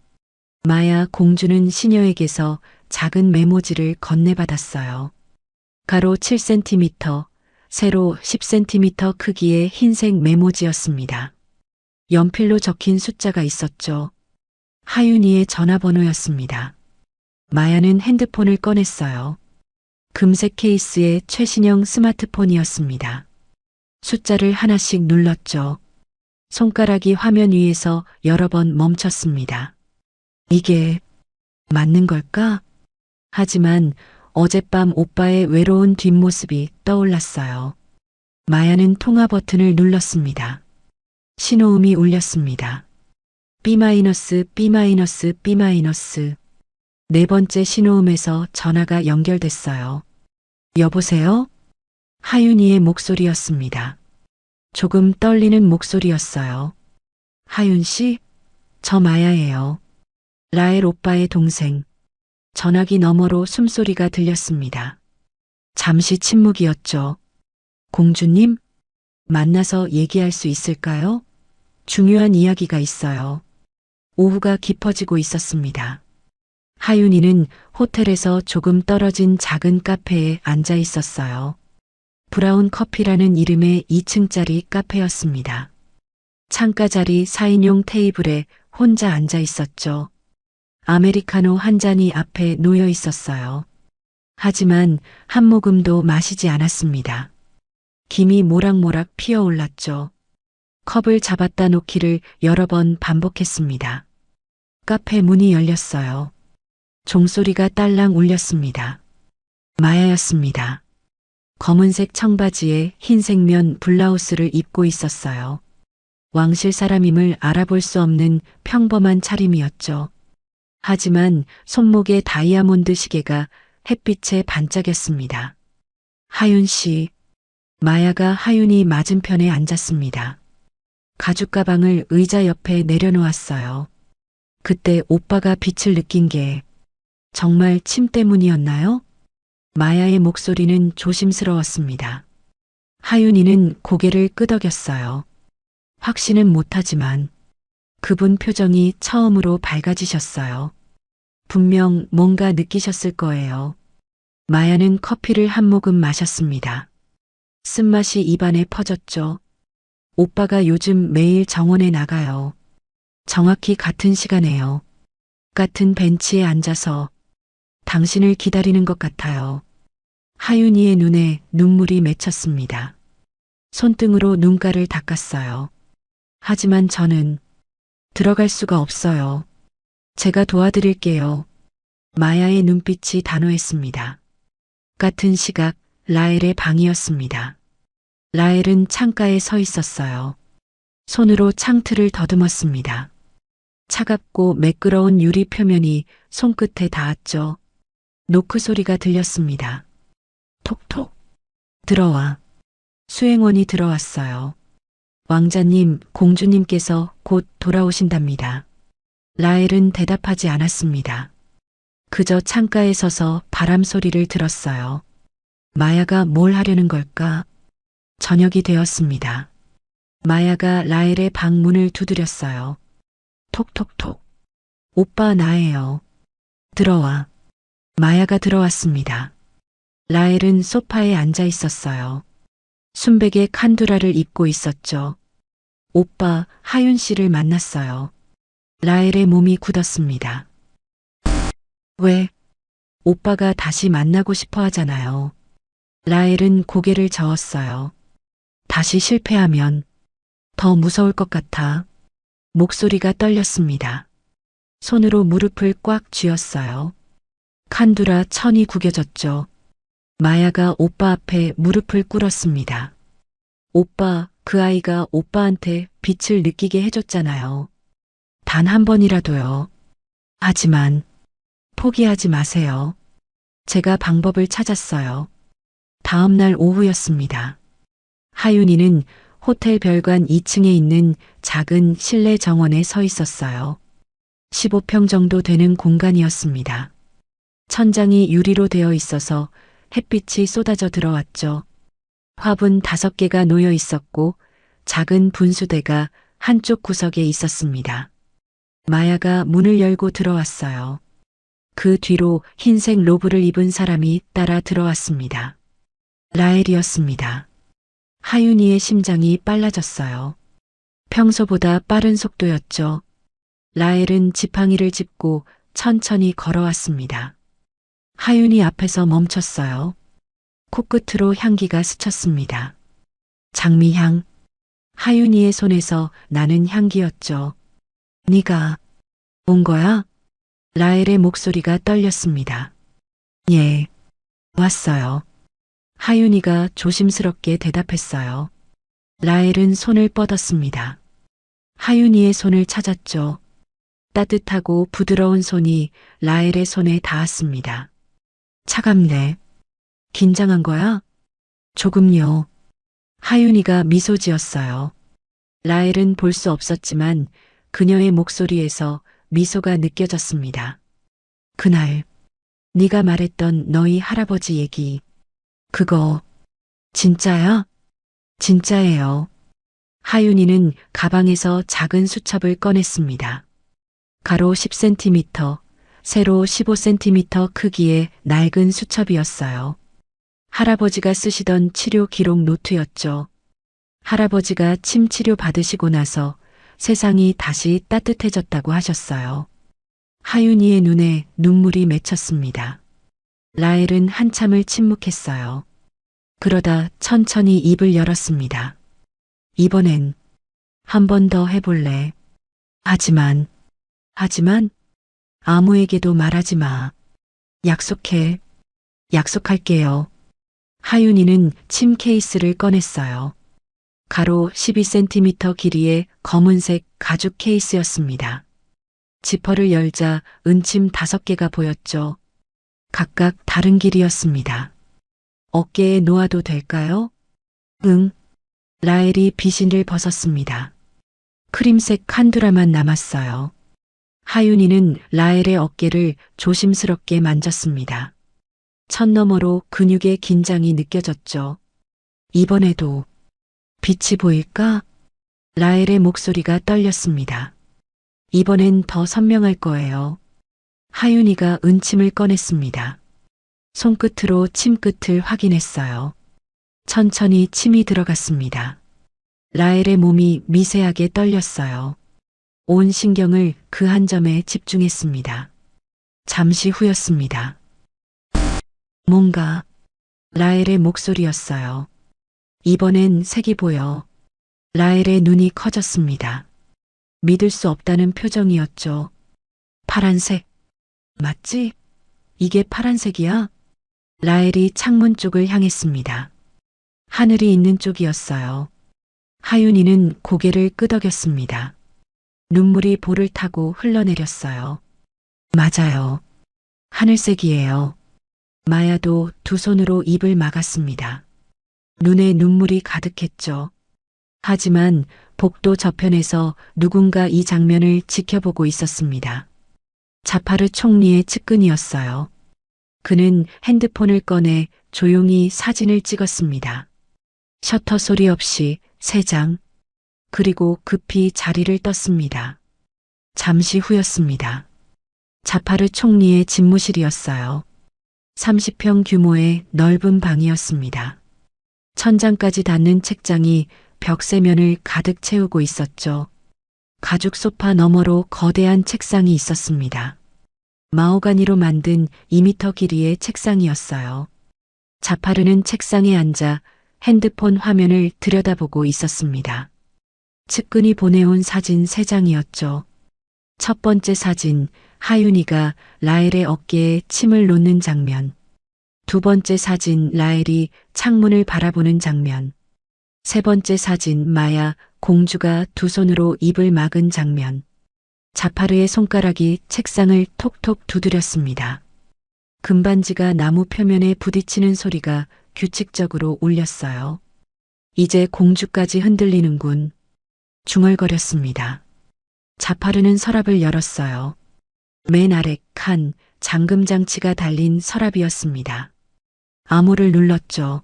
마야 공주는 시녀에게서 작은 메모지를 건네받았어요. 가로 7cm, 세로 10cm 크기의 흰색 메모지였습니다. 연필로 적힌 숫자가 있었죠. 하윤이의 전화번호였습니다. 마야는 핸드폰을 꺼냈어요. 금색 케이스의 최신형 스마트폰이었습니다. 숫자를 하나씩 눌렀죠. 손가락이 화면 위에서 여러 번 멈췄습니다. 이게 맞는 걸까? 하지만 어젯밤 오빠의 외로운 뒷모습이 떠올랐어요. 마야는 통화 버튼을 눌렀습니다. 신호음이 울렸습니다. B-, B-, B-. 네 번째 신호음에서 전화가 연결됐어요. 여보세요? 하윤이의 목소리였습니다. 조금 떨리는 목소리였어요. 하윤 씨? 저 마야예요. 라헬 오빠의 동생. 전화기 너머로 숨소리가 들렸습니다. 잠시 침묵이었죠. 공주님? 만나서 얘기할 수 있을까요? 중요한 이야기가 있어요. 오후가 깊어지고 있었습니다. 하윤이는 호텔에서 조금 떨어진 작은 카페에 앉아 있었어요. 브라운 커피라는 이름의 2층짜리 카페였습니다. 창가 자리 4인용 테이블에 혼자 앉아 있었죠. 아메리카노 한 잔이 앞에 놓여 있었어요. 하지만 한 모금도 마시지 않았습니다. 김이 모락모락 피어올랐죠. 컵을 잡았다 놓기를 여러 번 반복했습니다. 카페 문이 열렸어요. 종소리가 딸랑 울렸습니다. 마야였습니다. 검은색 청바지에 흰색 면 블라우스를 입고 있었어요. 왕실 사람임을 알아볼 수 없는 평범한 차림이었죠. 하지만 손목에 다이아몬드 시계가 햇빛에 반짝였습니다. 하윤 씨. 마야가 하윤이 맞은편에 앉았습니다. 가죽 가방을 의자 옆에 내려놓았어요. 그때 오빠가 빛을 느낀 게 정말 침 때문이었나요? 마야의 목소리는 조심스러웠습니다. 하윤이는 고개를 끄덕였어요. 확신은 못하지만 그분 표정이 처음으로 밝아지셨어요. 분명 뭔가 느끼셨을 거예요. 마야는 커피를 한 모금 마셨습니다. 쓴맛이 입안에 퍼졌죠. 오빠가 요즘 매일 정원에 나가요. 정확히 같은 시간에요. 같은 벤치에 앉아서 당신을 기다리는 것 같아요. 하윤이의 눈에 눈물이 맺혔습니다. 손등으로 눈가를 닦았어요. 하지만 저는 들어갈 수가 없어요. 제가 도와드릴게요. 마야의 눈빛이 단호했습니다. 같은 시각 라헬의 방이었습니다. 라헬은 창가에 서 있었어요. 손으로 창틀을 더듬었습니다. 차갑고 매끄러운 유리 표면이 손끝에 닿았죠. 노크 소리가 들렸습니다. 톡톡. 들어와. 수행원이 들어왔어요. 왕자님, 공주님께서 곧 돌아오신답니다. 라헬은 대답하지 않았습니다. 그저 창가에 서서 바람 소리를 들었어요. 마야가 뭘 하려는 걸까? 저녁이 되었습니다. 마야가 라헬의 방 문을 두드렸어요. 톡톡톡. 오빠 나예요. 들어와. 마야가 들어왔습니다. 라헬은 소파에 앉아 있었어요. 순백의 칸두라를 입고 있었죠. 오빠, 하윤 씨를 만났어요. 라헬의 몸이 굳었습니다. 왜? 오빠가 다시 만나고 싶어 하잖아요. 라헬은 고개를 저었어요. 다시 실패하면 더 무서울 것 같아. 목소리가 떨렸습니다. 손으로 무릎을 꽉 쥐었어요. 칸두라 천이 구겨졌죠. 마야가 오빠 앞에 무릎을 꿇었습니다. 오빠, 그 아이가 오빠한테 빛을 느끼게 해줬잖아요. 단 한 번이라도요. 하지만 포기하지 마세요. 제가 방법을 찾았어요. 다음 날 오후였습니다. 하윤이는 호텔 별관 2층에 있는 작은 실내 정원에 서 있었어요. 15평 정도 되는 공간이었습니다. 천장이 유리로 되어 있어서 햇빛이 쏟아져 들어왔죠. 화분 5개가 놓여 있었고 작은 분수대가 한쪽 구석에 있었습니다. 마야가 문을 열고 들어왔어요. 그 뒤로 흰색 로브를 입은 사람이 따라 들어왔습니다. 라헬이었습니다. 하윤이의 심장이 빨라졌어요. 평소보다 빠른 속도였죠. 라헬은 지팡이를 짚고 천천히 걸어왔습니다. 하윤이 앞에서 멈췄어요. 코끝으로 향기가 스쳤습니다. 장미향. 하윤이의 손에서 나는 향기였죠. 네가 온 거야? 라헬의 목소리가 떨렸습니다. 예, 왔어요. 하윤이가 조심스럽게 대답했어요. 라헬은 손을 뻗었습니다. 하윤이의 손을 찾았죠. 따뜻하고 부드러운 손이 라헬의 손에 닿았습니다. 차갑네. 긴장한 거야? 조금요. 하윤이가 미소 지었어요. 라헬은 볼 수 없었지만 그녀의 목소리에서 미소가 느껴졌습니다. 그날 네가 말했던 너희 할아버지 얘기, 그거 진짜야? 진짜예요. 하윤이는 가방에서 작은 수첩을 꺼냈습니다. 가로 10cm, 세로 15cm 크기의 낡은 수첩이었어요. 할아버지가 쓰시던 치료 기록 노트였죠. 할아버지가 침 치료 받으시고 나서 세상이 다시 따뜻해졌다고 하셨어요. 하윤이의 눈에 눈물이 맺혔습니다. 라헬은 한참을 침묵했어요. 그러다 천천히 입을 열었습니다. 이번엔 한 번 더 해볼래. 하지만 아무에게도 말하지 마. 약속해. 약속할게요. 하윤이는 침 케이스를 꺼냈어요. 가로 12cm 길이의 검은색 가죽 케이스였습니다. 지퍼를 열자 은침 5개가 보였죠. 각각 다른 길이었습니다. 어깨에 놓아도 될까요? 응. 라헬이 비신을 벗었습니다. 크림색 칸두라만 남았어요. 하윤이는 라헬의 어깨를 조심스럽게 만졌습니다. 천너머로 근육의 긴장이 느껴졌죠. 이번에도 빛이 보일까? 라헬의 목소리가 떨렸습니다. 이번엔 더 선명할 거예요. 하윤이가 은침을 꺼냈습니다. 손끝으로 침끝을 확인했어요. 천천히 침이 들어갔습니다. 라헬의 몸이 미세하게 떨렸어요. 온 신경을 그 한 점에 집중했습니다. 잠시 후였습니다. 뭔가 라헬의 목소리였어요. 이번엔 색이 보여. 라헬의 눈이 커졌습니다. 믿을 수 없다는 표정이었죠. 파란색. 맞지? 이게 파란색이야? 라헬이 창문 쪽을 향했습니다. 하늘이 있는 쪽이었어요. 하윤이는 고개를 끄덕였습니다. 눈물이 볼을 타고 흘러내렸어요. 맞아요. 하늘색이에요. 마야도 두 손으로 입을 막았습니다. 눈에 눈물이 가득했죠. 하지만 복도 저편에서 누군가 이 장면을 지켜보고 있었습니다. 자파르 총리의 측근이었어요. 그는 핸드폰을 꺼내 조용히 사진을 찍었습니다. 셔터 소리 없이 3장, 그리고 급히 자리를 떴습니다. 잠시 후였습니다. 자파르 총리의 집무실이었어요. 30평 규모의 넓은 방이었습니다. 천장까지 닿는 책장이 벽세면을 가득 채우고 있었죠. 가죽 소파 너머로 거대한 책상이 있었습니다. 마호가니로 만든 2미터 길이의 책상이었어요. 자파르는 책상에 앉아 핸드폰 화면을 들여다보고 있었습니다. 측근이 보내온 사진 3장이었죠. 첫 번째 사진, 하윤이가 라엘의 어깨에 침을 놓는 장면. 두 번째 사진, 라엘이 창문을 바라보는 장면. 세 번째 사진, 마야, 공주가 두 손으로 입을 막은 장면. 자파르의 손가락이 책상을 톡톡 두드렸습니다. 금반지가 나무 표면에 부딪히는 소리가 규칙적으로 울렸어요. 이제 공주까지 흔들리는군. 중얼거렸습니다. 자파르는 서랍을 열었어요. 맨 아래 칸, 잠금장치가 달린 서랍이었습니다. 암호를 눌렀죠.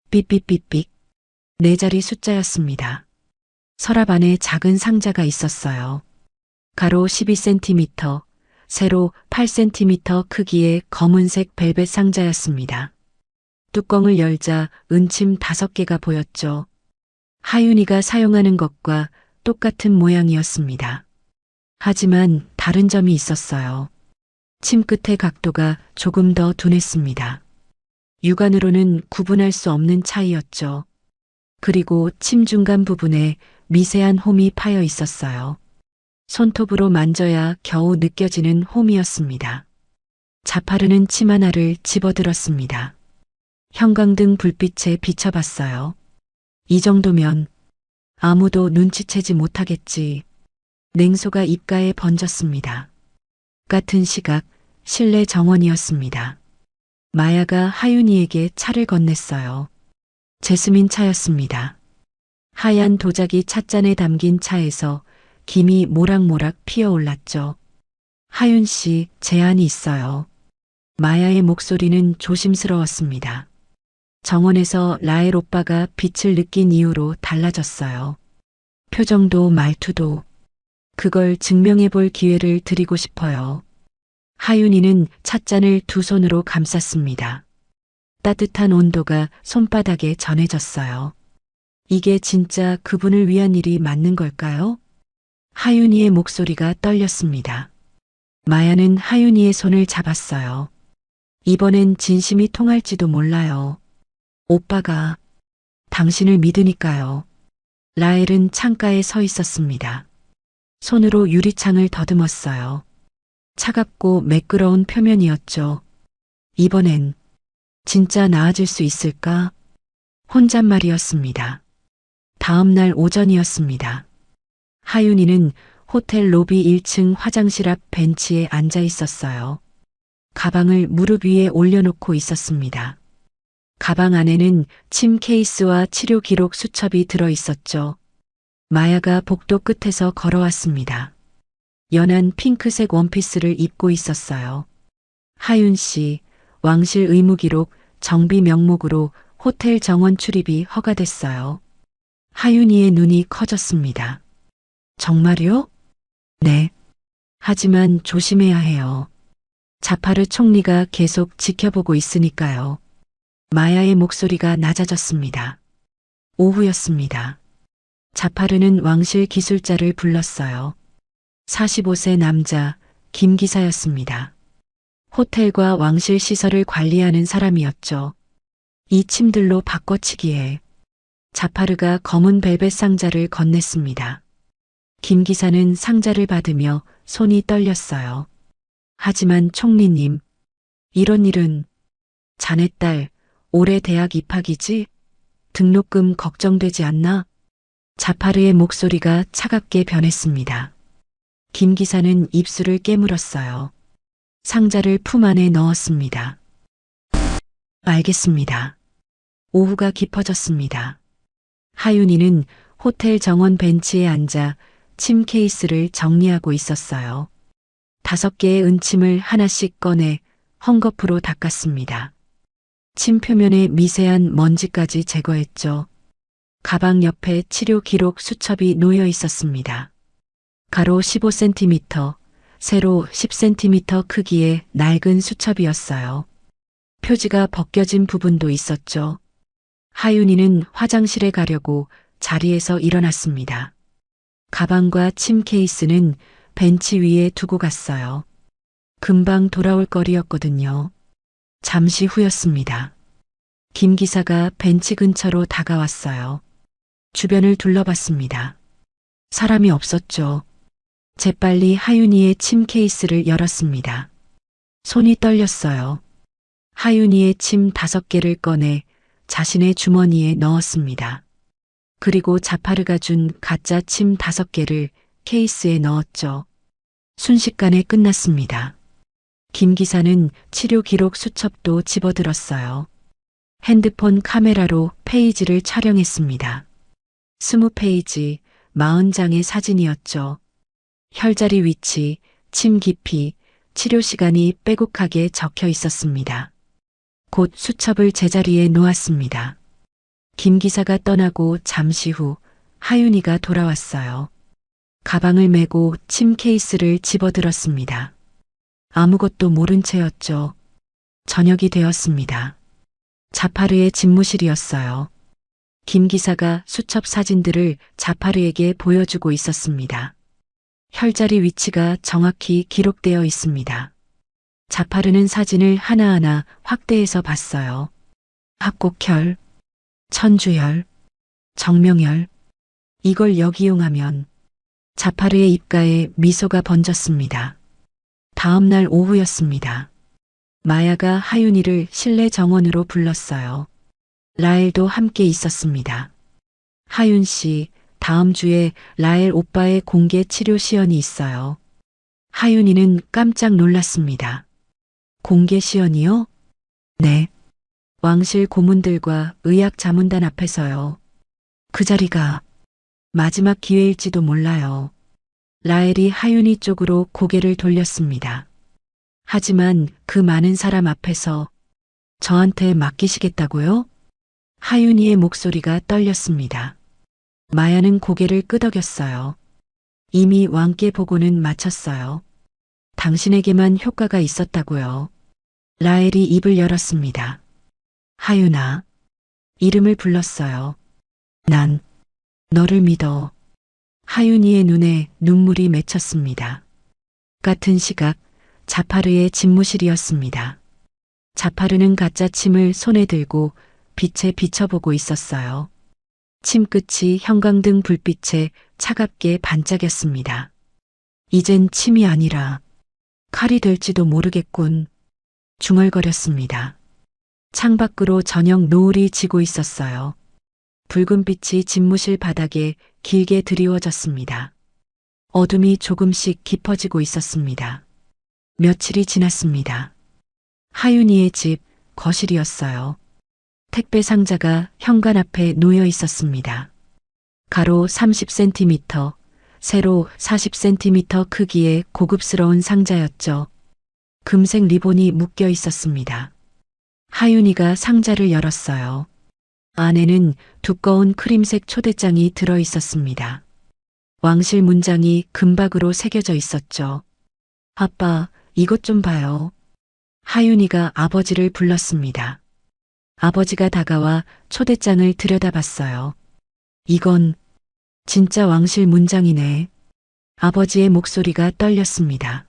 삐삐삐삐. 4자리 숫자였습니다. 서랍 안에 작은 상자가 있었어요. 가로 12cm, 세로 8cm 크기의 검은색 벨벳 상자였습니다. 뚜껑을 열자 은침 5개가 보였죠. 하윤이가 사용하는 것과 똑같은 모양이었습니다. 하지만 다른 점이 있었어요. 침 끝의 각도가 조금 더 둔했습니다. 육안으로는 구분할 수 없는 차이였죠. 그리고 침 중간 부분에 미세한 홈이 파여 있었어요. 손톱으로 만져야 겨우 느껴지는 홈이었습니다. 자파르는 침 하나를 집어들었습니다. 형광등 불빛에 비춰봤어요. 이 정도면 아무도 눈치채지 못하겠지. 냉소가 입가에 번졌습니다. 같은 시각 실내 정원이었습니다. 마야가 하윤이에게 차를 건넸어요. 제스민 차였습니다. 하얀 도자기 찻잔에 담긴 차에서 김이 모락모락 피어올랐죠. 하윤 씨, 제안이 있어요. 마야의 목소리는 조심스러웠습니다. 정원에서 라엘 오빠가 빛을 느낀 이후로 달라졌어요. 표정도 말투도. 그걸 증명해 볼 기회를 드리고 싶어요. 하윤이는 찻잔을 두 손으로 감쌌습니다. 따뜻한 온도가 손바닥에 전해졌어요. 이게 진짜 그분을 위한 일이 맞는 걸까요? 하윤이의 목소리가 떨렸습니다. 마야는 하윤이의 손을 잡았어요. 이번엔 진심이 통할지도 몰라요. 오빠가 당신을 믿으니까요. 라엘은 창가에 서 있었습니다. 손으로 유리창을 더듬었어요. 차갑고 매끄러운 표면이었죠. 이번엔 진짜 나아질 수 있을까? 혼잣말이었습니다. 다음 날 오전이었습니다. 하윤이는 호텔 로비 1층 화장실 앞 벤치에 앉아 있었어요. 가방을 무릎 위에 올려놓고 있었습니다. 가방 안에는 침 케이스와 치료 기록 수첩이 들어 있었죠. 마야가 복도 끝에서 걸어왔습니다. 연한 핑크색 원피스를 입고 있었어요. 하윤 씨, 왕실 의무 기록 정비 명목으로 호텔 정원 출입이 허가됐어요. 하윤이의 눈이 커졌습니다. 정말요? 네. 하지만 조심해야 해요. 자파르 총리가 계속 지켜보고 있으니까요. 마야의 목소리가 낮아졌습니다. 오후였습니다. 자파르는 왕실 기술자를 불렀어요. 45세 남자, 김 기사였습니다. 호텔과 왕실 시설을 관리하는 사람이었죠. 이 침들로 바꿔치기에 자파르가 검은 벨벳 상자를 건넸습니다. 김 기사는 상자를 받으며 손이 떨렸어요. 하지만 총리님, 이런 일은 자네 딸 올해 대학 입학이지? 등록금 걱정되지 않나? 자파르의 목소리가 차갑게 변했습니다. 김 기사는 입술을 깨물었어요. 상자를 품 안에 넣었습니다. 알겠습니다. 오후가 깊어졌습니다. 하윤이는 호텔 정원 벤치에 앉아 침 케이스를 정리하고 있었어요. 5개의 은침을 하나씩 꺼내 헝겊으로 닦았습니다. 침 표면의 미세한 먼지까지 제거했죠. 가방 옆에 치료 기록 수첩이 놓여 있었습니다. 가로 15cm, 세로 10cm 크기의 낡은 수첩이었어요. 표지가 벗겨진 부분도 있었죠. 하윤이는 화장실에 가려고 자리에서 일어났습니다. 가방과 침 케이스는 벤치 위에 두고 갔어요. 금방 돌아올 거리였거든요. 잠시 후였습니다. 김 기사가 벤치 근처로 다가왔어요. 주변을 둘러봤습니다. 사람이 없었죠. 재빨리 하윤이의 침 케이스를 열었습니다. 손이 떨렸어요. 하윤이의 침 5개를 꺼내 자신의 주머니에 넣었습니다. 그리고 자파르가 준 가짜 침 5개를 케이스에 넣었죠. 순식간에 끝났습니다. 김 기사는 치료 기록 수첩도 집어들었어요. 핸드폰 카메라로 페이지를 촬영했습니다. 20페이지, 40장의 사진이었죠. 혈자리 위치, 침 깊이, 치료 시간이 빼곡하게 적혀 있었습니다. 곧 수첩을 제자리에 놓았습니다. 김 기사가 떠나고 잠시 후 하윤이가 돌아왔어요. 가방을 메고 침 케이스를 집어들었습니다. 아무것도 모른 채였죠. 저녁이 되었습니다. 자파르의 집무실이었어요. 김 기사가 수첩 사진들을 자파르에게 보여주고 있었습니다. 혈자리 위치가 정확히 기록되어 있습니다. 자파르는 사진을 하나하나 확대해서 봤어요. 합곡혈, 천주혈, 정명혈. 이걸 역이용하면 자파르의 입가에 미소가 번졌습니다. 다음 날 오후였습니다. 마야가 하윤이를 실내 정원으로 불렀어요. 라엘도 함께 있었습니다. 하윤 씨, 다음 주에 라엘 오빠의 공개 치료 시연이 있어요. 하윤이는 깜짝 놀랐습니다. 공개 시연이요? 네. 왕실 고문들과 의학 자문단 앞에서요. 그 자리가 마지막 기회일지도 몰라요. 라엘이 하윤이 쪽으로 고개를 돌렸습니다. 하지만 그 많은 사람 앞에서 저한테 맡기시겠다고요? 하윤이의 목소리가 떨렸습니다. 마야는 고개를 끄덕였어요. 이미 왕께 보고는 마쳤어요. 당신에게만 효과가 있었다고요. 라엘이 입을 열었습니다. 하윤아. 이름을 불렀어요. 난 너를 믿어. 하윤이의 눈에 눈물이 맺혔습니다. 같은 시각 자파르의 집무실이었습니다. 자파르는 가짜 침을 손에 들고 빛에 비춰보고 있었어요. 침끝이 형광등 불빛에 차갑게 반짝였습니다. 이젠 침이 아니라 칼이 될지도 모르겠군. 중얼거렸습니다. 창밖으로 저녁 노을이 지고 있었어요. 붉은 빛이 집무실 바닥에 길게 드리워졌습니다. 어둠이 조금씩 깊어지고 있었습니다. 며칠이 지났습니다. 하윤이의 집 거실이었어요. 택배 상자가 현관 앞에 놓여 있었습니다. 가로 30cm, 세로 40cm 크기의 고급스러운 상자였죠. 금색 리본이 묶여 있었습니다. 하윤이가 상자를 열었어요. 안에는 두꺼운 크림색 초대장이 들어 있었습니다. 왕실 문장이 금박으로 새겨져 있었죠. 아빠, 이것 좀 봐요. 하윤이가 아버지를 불렀습니다. 아버지가 다가와 초대장을 들여다봤어요. 이건 진짜 왕실 문장이네. 아버지의 목소리가 떨렸습니다.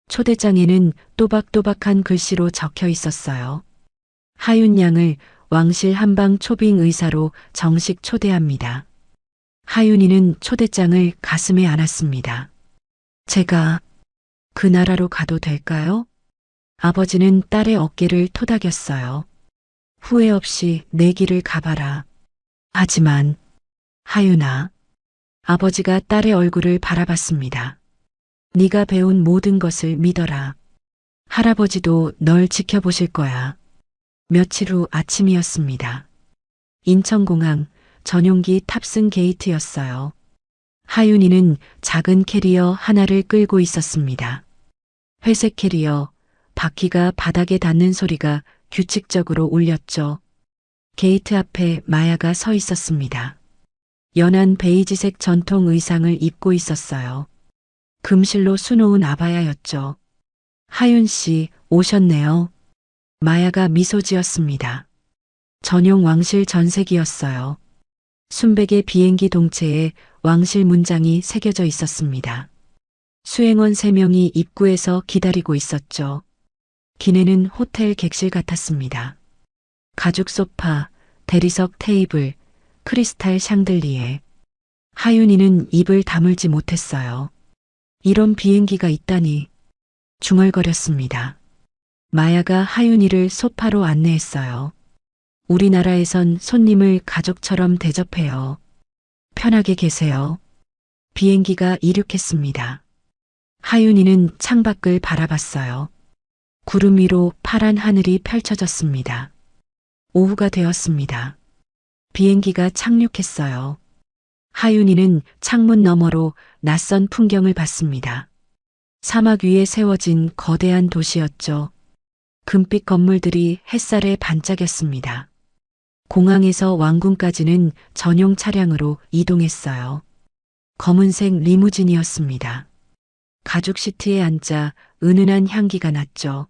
초대장에는 또박또박한 글씨로 적혀 있었어요. 하윤 양을 왕실 한방 초빙 의사로 정식 초대합니다. 하윤이는 초대장을 가슴에 안았습니다. 제가 그 나라로 가도 될까요? 아버지는 딸의 어깨를 토닥였어요. 후회 없이 내 길을 가봐라. 하지만 하윤아, 아버지가 딸의 얼굴을 바라봤습니다. 네가 배운 모든 것을 믿어라. 할아버지도 널 지켜보실 거야. 며칠 후 아침이었습니다. 인천공항 전용기 탑승 게이트였어요. 하윤이는 작은 캐리어 하나를 끌고 있었습니다. 회색 캐리어, 바퀴가 바닥에 닿는 소리가 규칙적으로 울렸죠. 게이트 앞에 마야가 서 있었습니다. 연한 베이지색 전통 의상을 입고 있었어요. 금실로 수놓은 아바야였죠. 하윤 씨, 오셨네요. 마야가 미소 지었습니다. 전용 왕실 전세기였어요. 순백의 비행기 동체에 왕실 문장이 새겨져 있었습니다. 수행원 3명이 입구에서 기다리고 있었죠. 기내는 호텔 객실 같았습니다. 가죽 소파, 대리석 테이블, 크리스탈 샹들리에. 하윤이는 입을 다물지 못했어요. 이런 비행기가 있다니. 중얼거렸습니다. 마야가 하윤이를 소파로 안내했어요. 우리나라에선 손님을 가족처럼 대접해요. 편하게 계세요. 비행기가 이륙했습니다. 하윤이는 창밖을 바라봤어요. 구름 위로 파란 하늘이 펼쳐졌습니다. 오후가 되었습니다. 비행기가 착륙했어요. 하윤이는 창문 너머로 낯선 풍경을 봤습니다. 사막 위에 세워진 거대한 도시였죠. 금빛 건물들이 햇살에 반짝였습니다. 공항에서 왕궁까지는 전용 차량으로 이동했어요. 검은색 리무진이었습니다. 가죽 시트에 앉아 은은한 향기가 났죠.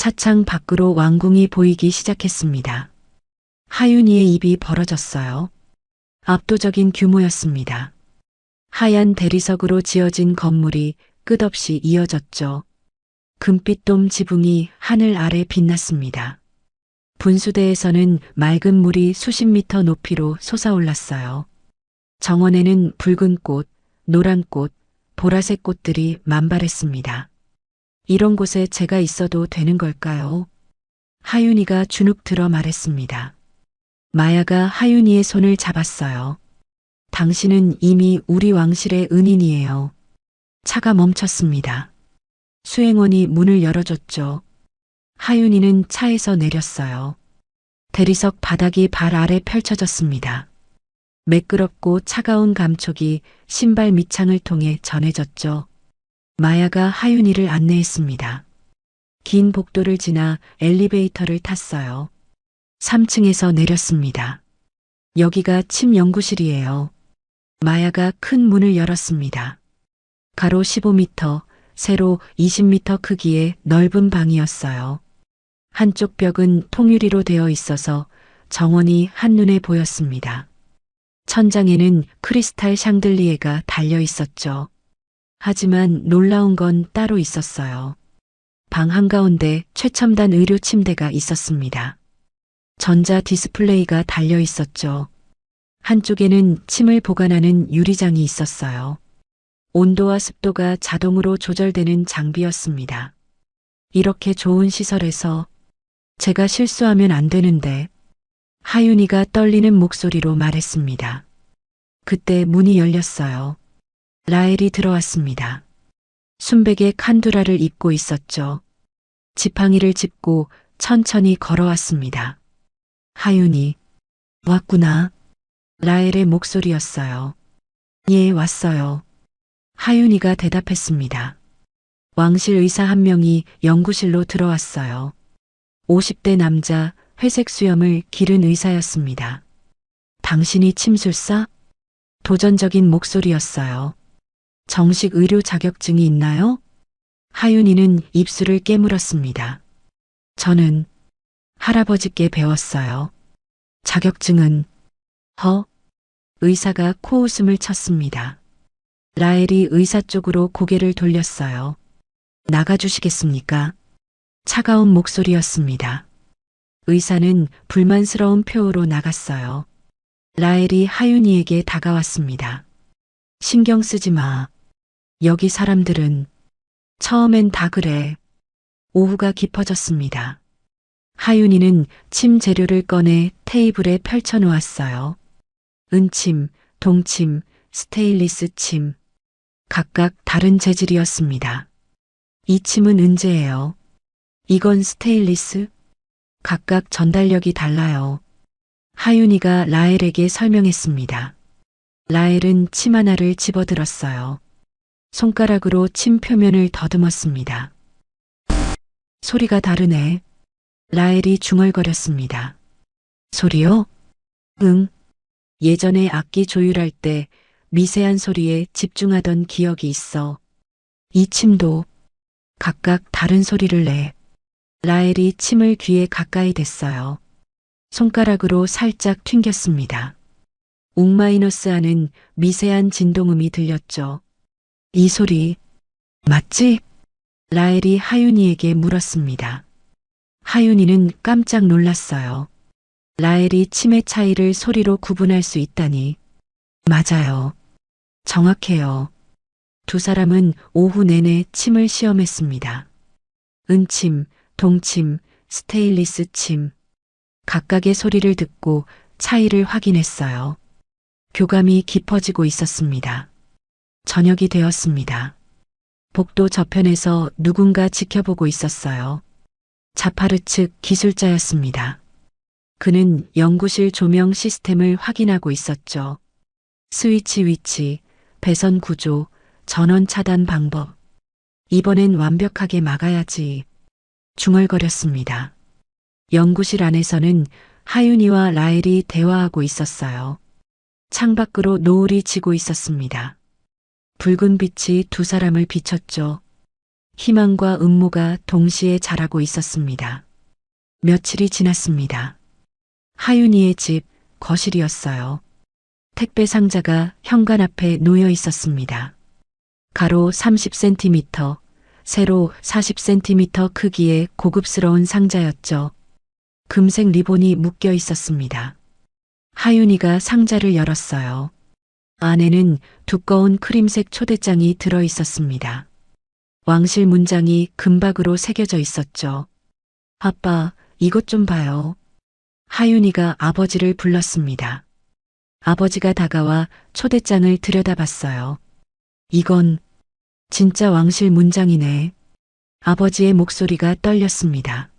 차창 밖으로 왕궁이 보이기 시작했습니다. 하윤이의 입이 벌어졌어요. 압도적인 규모였습니다. 하얀 대리석으로 지어진 건물이 끝없이 이어졌죠. 금빛 돔 지붕이 하늘 아래 빛났습니다. 분수대에서는 맑은 물이 수십 미터 높이로 솟아올랐어요. 정원에는 붉은 꽃, 노란 꽃, 보라색 꽃들이 만발했습니다. 이런 곳에 제가 있어도 되는 걸까요? 하윤이가 주눅 들어 말했습니다. 마야가 하윤이의 손을 잡았어요. 당신은 이미 우리 왕실의 은인이에요. 차가 멈췄습니다. 수행원이 문을 열어줬죠. 하윤이는 차에서 내렸어요. 대리석 바닥이 발 아래 펼쳐졌습니다. 매끄럽고 차가운 감촉이 신발 밑창을 통해 전해졌죠. 마야가 하윤이를 안내했습니다. 긴 복도를 지나 엘리베이터를 탔어요. 3층에서 내렸습니다. 여기가 침 연구실이에요. 마야가 큰 문을 열었습니다. 가로 15m, 세로 20m 크기의 넓은 방이었어요. 한쪽 벽은 통유리로 되어 있어서 정원이 한눈에 보였습니다. 천장에는 크리스탈 샹들리에가 달려 있었죠. 하지만 놀라운 건 따로 있었어요. 방 한가운데 최첨단 의료 침대가 있었습니다. 전자 디스플레이가 달려 있었죠. 한쪽에는 침을 보관하는 유리장이 있었어요. 온도와 습도가 자동으로 조절되는 장비였습니다. 이렇게 좋은 시설에서 제가 실수하면 안 되는데, 하윤이가 떨리는 목소리로 말했습니다. 그때 문이 열렸어요. 라엘이 들어왔습니다. 순백의 칸두라를 입고 있었죠. 지팡이를 짚고 천천히 걸어왔습니다. 하윤이, 왔구나. 라엘의 목소리였어요. 예, 왔어요. 하윤이가 대답했습니다. 왕실 의사 한 명이 연구실로 들어왔어요. 50대 남자, 회색 수염을 기른 의사였습니다. 당신이 침술사? 도전적인 목소리였어요. 정식 의료 자격증이 있나요? 하윤이는 입술을 깨물었습니다. 저는 할아버지께 배웠어요. 자격증은 의사가 코웃음을 쳤습니다. 라엘이 의사 쪽으로 고개를 돌렸어요. 나가주시겠습니까? 차가운 목소리였습니다. 의사는 불만스러운 표호로 나갔어요. 라엘이 하윤이에게 다가왔습니다. 신경 쓰지 마. 여기 사람들은 처음엔 다 그래. 오후가 깊어졌습니다. 하윤이는 침 재료를 꺼내 테이블에 펼쳐 놓았어요. 은침, 동침, 스테인리스 침. 각각 다른 재질이었습니다. 이 침은 은재예요. 이건 스테인리스? 각각 전달력이 달라요. 하윤이가 라헬에게 설명했습니다. 라헬은 침 하나를 집어들었어요. 손가락으로 침 표면을 더듬었습니다. 소리가 다르네. 라헬이 중얼거렸습니다. 소리요? 응. 예전에 악기 조율할 때 미세한 소리에 집중하던 기억이 있어. 이 침도 각각 다른 소리를 내. 라헬이 침을 귀에 가까이 댔어요. 손가락으로 살짝 튕겼습니다. 옥마이너스 하는 미세한 진동음이 들렸죠. 이 소리 맞지? 라헬이 하윤이에게 물었습니다. 하윤이는 깜짝 놀랐어요. 라헬이 침의 차이를 소리로 구분할 수 있다니. 맞아요. 정확해요. 두 사람은 오후 내내 침을 시험했습니다. 은침, 동침, 스테인리스 침. 각각의 소리를 듣고 차이를 확인했어요. 교감이 깊어지고 있었습니다. 저녁이 되었습니다. 복도 저편에서 누군가 지켜보고 있었어요. 자파르 측 기술자였습니다. 그는 연구실 조명 시스템을 확인하고 있었죠. 스위치 위치, 배선 구조, 전원 차단 방법. 이번엔 완벽하게 막아야지. 중얼거렸습니다. 연구실 안에서는 하윤이와 라헬이 대화하고 있었어요. 창밖으로 노을이 지고 있었습니다. 붉은 빛이 두 사람을 비췄죠. 희망과 음모가 동시에 자라고 있었습니다. 며칠이 지났습니다. 하윤이의 집 거실이었어요. 택배 상자가 현관 앞에 놓여 있었습니다. 가로 30cm, 세로 40cm 크기의 고급스러운 상자였죠. 금색 리본이 묶여 있었습니다. 하윤이가 상자를 열었어요. 안에는 두꺼운 크림색 초대장이 들어 있었습니다. 왕실 문장이 금박으로 새겨져 있었죠. 아빠, 이것 좀 봐요. 하윤이가 아버지를 불렀습니다. 아버지가 다가와 초대장을 들여다봤어요. 이건 진짜 왕실 문장이네. 아버지의 목소리가 떨렸습니다.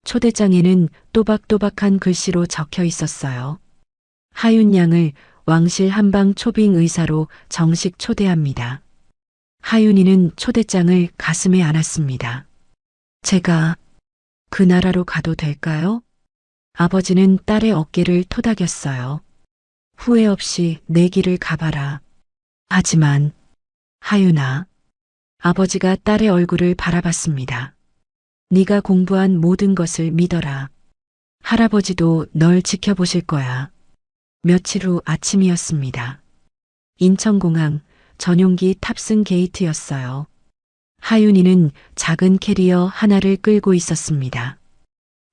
초대장에는 또박또박한 글씨로 적혀 있었어요. 하윤 양을 왕실 한방 초빙 의사로 정식 초대합니다. 하윤이는 초대장을 가슴에 안았습니다. 제가 그 나라로 가도 될까요? 아버지는 딸의 어깨를 토닥였어요. 후회 없이 내 길을 가봐라. 하지만 하윤아, 아버지가 딸의 얼굴을 바라봤습니다. 네가 공부한 모든 것을 믿어라. 할아버지도 널 지켜보실 거야. 며칠 후 아침이었습니다. 인천공항 전용기 탑승 게이트였어요. 하윤이는 작은 캐리어 하나를 끌고 있었습니다.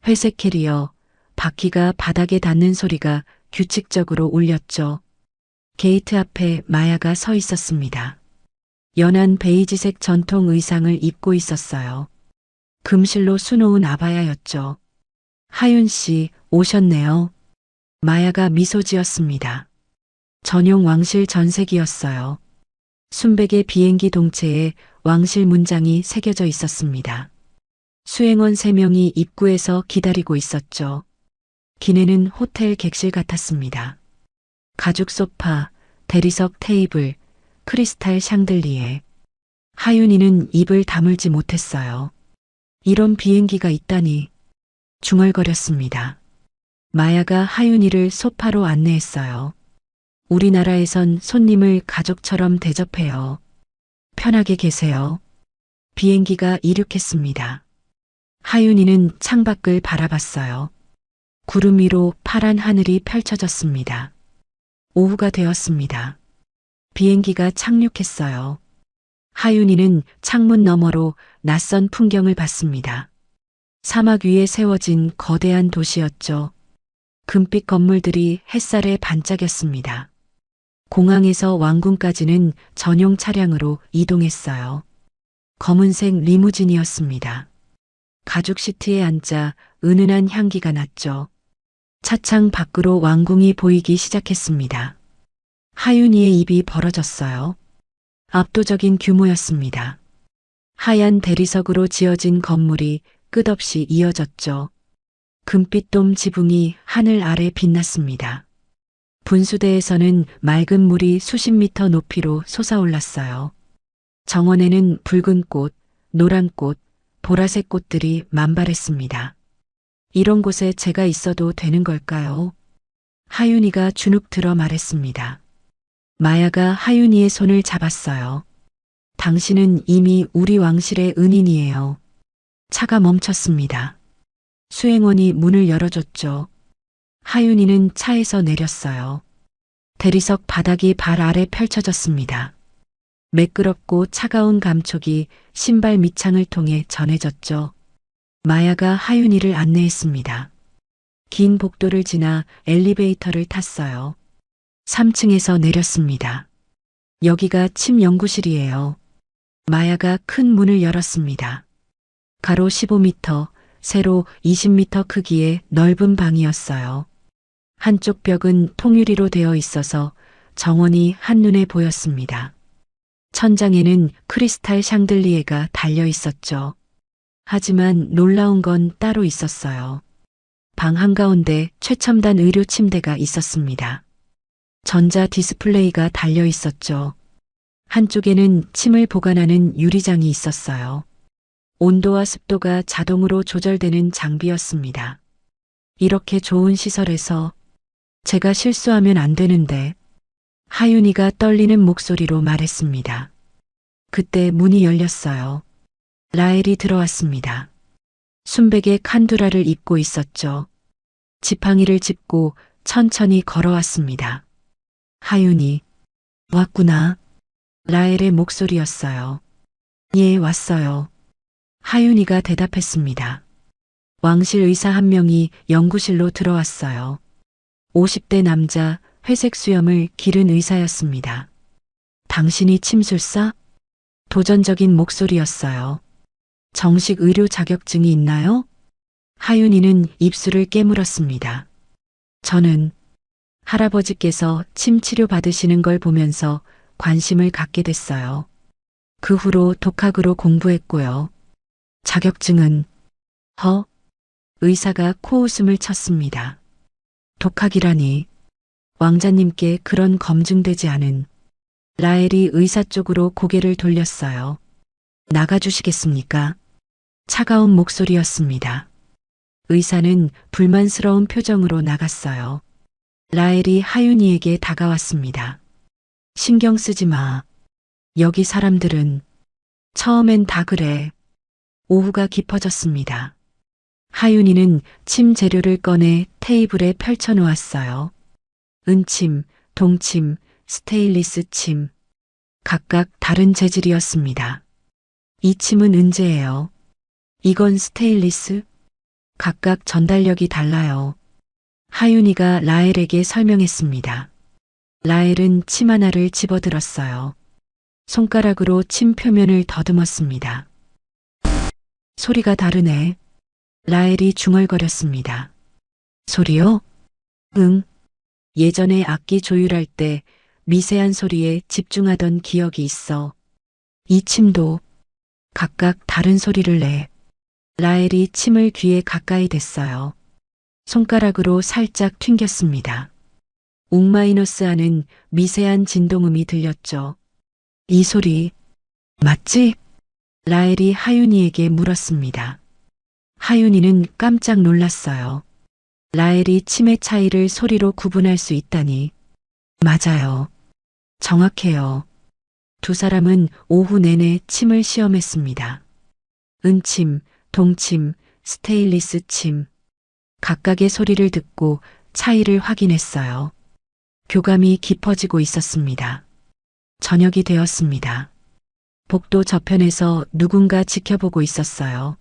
회색 캐리어, 바퀴가 바닥에 닿는 소리가 규칙적으로 울렸죠. 게이트 앞에 마야가 서 있었습니다. 연한 베이지색 전통 의상을 입고 있었어요. 금실로 수놓은 아바야였죠. 하윤 씨, 오셨네요. 마야가 미소 지었습니다. 전용 왕실 전색이었어요. 순백의 비행기 동체에 왕실 문장이 새겨져 있었습니다. 수행원 3명이 입구에서 기다리고 있었죠. 기내는 호텔 객실 같았습니다. 가죽 소파, 대리석 테이블, 크리스탈 샹들리에. 하윤이는 입을 다물지 못했어요. 이런 비행기가 있다니. 중얼거렸습니다. 마야가 하윤이를 소파로 안내했어요. 우리나라에선 손님을 가족처럼 대접해요. 편하게 계세요. 비행기가 이륙했습니다. 하윤이는 창밖을 바라봤어요. 구름 위로 파란 하늘이 펼쳐졌습니다. 오후가 되었습니다. 비행기가 착륙했어요. 하윤이는 창문 너머로 낯선 풍경을 봤습니다. 사막 위에 세워진 거대한 도시였죠. 금빛 건물들이 햇살에 반짝였습니다. 공항에서 왕궁까지는 전용 차량으로 이동했어요. 검은색 리무진이었습니다. 가죽 시트에 앉아 은은한 향기가 났죠. 차창 밖으로 왕궁이 보이기 시작했습니다. 하윤이의 입이 벌어졌어요. 압도적인 규모였습니다. 하얀 대리석으로 지어진 건물이 끝없이 이어졌죠. 금빛돔 지붕이 하늘 아래 빛났습니다. 분수대에서는 맑은 물이 수십 미터 높이로 솟아올랐어요. 정원에는 붉은 꽃, 노란 꽃, 보라색 꽃들이 만발했습니다. 이런 곳에 제가 있어도 되는 걸까요? 하윤이가 주눅 들어 말했습니다. 마야가 하윤이의 손을 잡았어요. 당신은 이미 우리 왕실의 은인이에요. 차가 멈췄습니다. 수행원이 문을 열어줬죠. 하윤이는 차에서 내렸어요. 대리석 바닥이 발 아래 펼쳐졌습니다. 매끄럽고 차가운 감촉이 신발 밑창을 통해 전해졌죠. 마야가 하윤이를 안내했습니다. 긴 복도를 지나 엘리베이터를 탔어요. 3층에서 내렸습니다. 여기가 침 연구실이에요. 마야가 큰 문을 열었습니다. 가로 15m, 세로 20m 크기의 넓은 방이었어요. 한쪽 벽은 통유리로 되어 있어서 정원이 한눈에 보였습니다. 천장에는 크리스탈 샹들리에가 달려 있었죠. 하지만 놀라운 건 따로 있었어요. 방 한가운데 최첨단 의료 침대가 있었습니다. 전자 디스플레이가 달려 있었죠. 한쪽에는 침을 보관하는 유리장이 있었어요. 온도와 습도가 자동으로 조절되는 장비였습니다. 이렇게 좋은 시설에서 제가 실수하면 안 되는데, 하윤이가 떨리는 목소리로 말했습니다. 그때 문이 열렸어요. 라엘이 들어왔습니다. 순백의 칸두라를 입고 있었죠. 지팡이를 짚고 천천히 걸어왔습니다. 하윤이, 왔구나. 라엘의 목소리였어요. 예, 왔어요. 하윤이가 대답했습니다. 왕실 의사 한 명이 연구실로 들어왔어요. 50대 남자, 회색 수염을 기른 의사였습니다. 당신이 침술사? 도전적인 목소리였어요. 정식 의료 자격증이 있나요? 하윤이는 입술을 깨물었습니다. 저는 할아버지께서 침 치료 받으시는 걸 보면서 관심을 갖게 됐어요. 그 후로 독학으로 공부했고요. 자격증은 의사가 코웃음을 쳤습니다. 독학이라니. 왕자님께 그런 검증되지 않은. 라엘이 의사 쪽으로 고개를 돌렸어요. 나가주시겠습니까? 차가운 목소리였습니다. 의사는 불만스러운 표정으로 나갔어요. 라엘이 하윤이에게 다가왔습니다. 신경 쓰지 마. 여기 사람들은 처음엔 다 그래. 오후가 깊어졌습니다. 하윤이는 침 재료를 꺼내 테이블에 펼쳐 놓았어요. 은침, 동침, 스테인리스 침. 각각 다른 재질이었습니다. 이 침은 은재예요. 이건 스테인리스. 각각 전달력이 달라요. 하윤이가 라엘에게 설명했습니다. 라엘은 침 하나를 집어들었어요. 손가락으로 침 표면을 더듬었습니다. 소리가 다르네. 라엘이 중얼거렸습니다. 소리요? 응. 예전에 악기 조율할 때 미세한 소리에 집중하던 기억이 있어. 이 침도 각각 다른 소리를 내. 라엘이 침을 귀에 가까이 댔어요. 손가락으로 살짝 튕겼습니다. 웅마이너스 하는 미세한 진동음이 들렸죠. 이 소리 맞지? 라엘이 하윤이에게 물었습니다. 하윤이는 깜짝 놀랐어요. 라엘이 침의 차이를 소리로 구분할 수 있다니. 맞아요. 정확해요. 두 사람은 오후 내내 침을 시험했습니다. 은침, 동침, 스테인리스 침. 각각의 소리를 듣고 차이를 확인했어요. 교감이 깊어지고 있었습니다. 저녁이 되었습니다. 복도 저편에서 누군가 지켜보고 있었어요.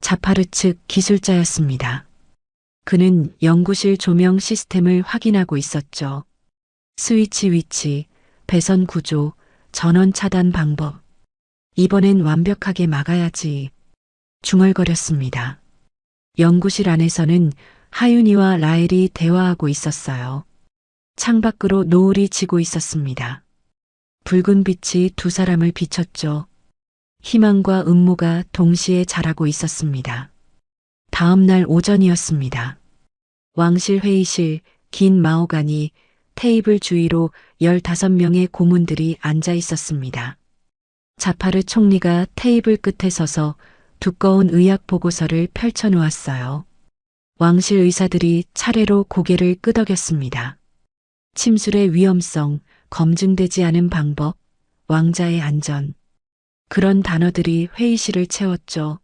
자파르 측 기술자였습니다. 그는 연구실 조명 시스템을 확인하고 있었죠. 스위치 위치, 배선 구조, 전원 차단 방법. 이번엔 완벽하게 막아야지. 중얼거렸습니다. 연구실 안에서는 하윤이와 라헬이 대화하고 있었어요. 창밖으로 노을이 지고 있었습니다. 붉은 빛이 두 사람을 비췄죠. 희망과 음모가 동시에 자라고 있었습니다. 다음 날 오전이었습니다. 왕실 회의실, 긴 마호가니 테이블 주위로 15명의 고문들이 앉아 있었습니다. 자파르 총리가 테이블 끝에 서서 두꺼운 의학 보고서를 펼쳐 놓았어요. 왕실 의사들이 차례로 고개를 끄덕였습니다. 침술의 위험성, 검증되지 않은 방법, 왕자의 안전. 그런 단어들이 회의실을 채웠죠.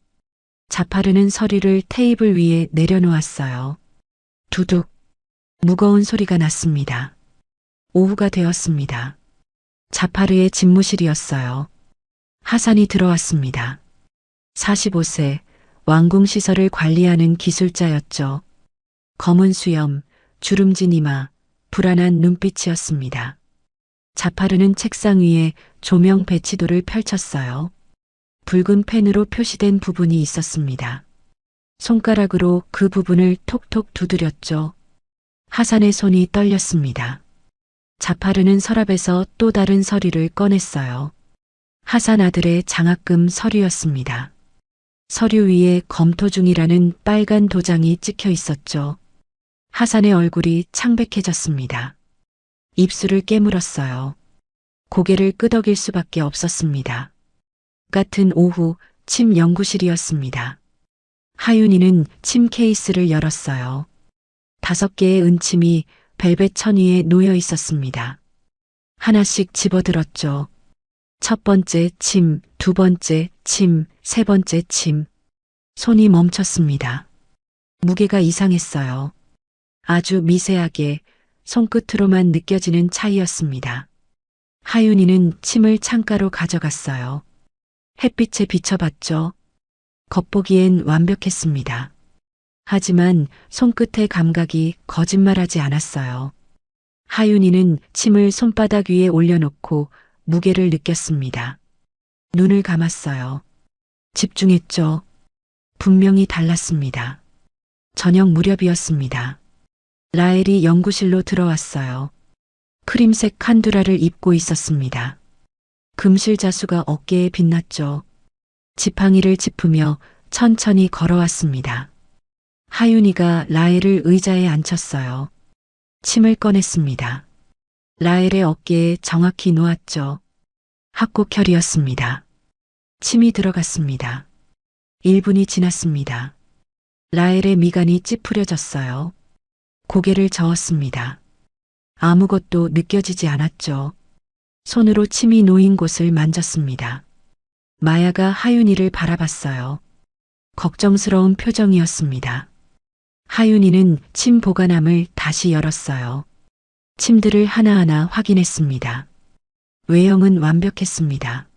자파르는 서류를 테이블 위에 내려놓았어요. 두둑. 무거운 소리가 났습니다. 오후가 되었습니다. 자파르의 집무실이었어요. 하산이 들어왔습니다. 45세, 왕궁 시설을 관리하는 기술자였죠. 검은 수염, 주름진 이마, 불안한 눈빛이었습니다. 자파르는 책상 위에 조명 배치도를 펼쳤어요. 붉은 펜으로 표시된 부분이 있었습니다. 손가락으로 그 부분을 톡톡 두드렸죠. 하산의 손이 떨렸습니다. 자파르는 서랍에서 또 다른 서류를 꺼냈어요. 하산 아들의 장학금 서류였습니다. 서류 위에 검토 중이라는 빨간 도장이 찍혀 있었죠. 하산의 얼굴이 창백해졌습니다. 입술을 깨물었어요. 고개를 끄덕일 수밖에 없었습니다. 같은 오후 침 연구실이었습니다. 하윤이는 침 케이스를 열었어요. 5개의 은침이 벨벳 천 위에 놓여 있었습니다. 하나씩 집어들었죠. 첫 번째 침, 두 번째 침, 세 번째 침. 손이 멈췄습니다. 무게가 이상했어요. 아주 미세하게 손끝으로만 느껴지는 차이였습니다. 하윤이는 침을 창가로 가져갔어요. 햇빛에 비춰봤죠. 겉보기엔 완벽했습니다. 하지만 손끝의 감각이 거짓말하지 않았어요. 하윤이는 침을 손바닥 위에 올려놓고 무게를 느꼈습니다. 눈을 감았어요. 집중했죠. 분명히 달랐습니다. 저녁 무렵이었습니다. 라헬이 연구실로 들어왔어요. 크림색 칸두라를 입고 있었습니다. 금실 자수가 어깨에 빛났죠. 지팡이를 짚으며 천천히 걸어왔습니다. 하윤이가 라헬을 의자에 앉혔어요. 침을 꺼냈습니다. 라헬의 어깨에 정확히 놓았죠. 합곡혈이었습니다. 침이 들어갔습니다. 1분이 지났습니다. 라헬의 미간이 찌푸려졌어요. 고개를 저었습니다. 아무것도 느껴지지 않았죠. 손으로 침이 놓인 곳을 만졌습니다. 마야가 하윤이를 바라봤어요. 걱정스러운 표정이었습니다. 하윤이는 침 보관함을 다시 열었어요. 침들을 하나하나 확인했습니다. 외형은 완벽했습니다.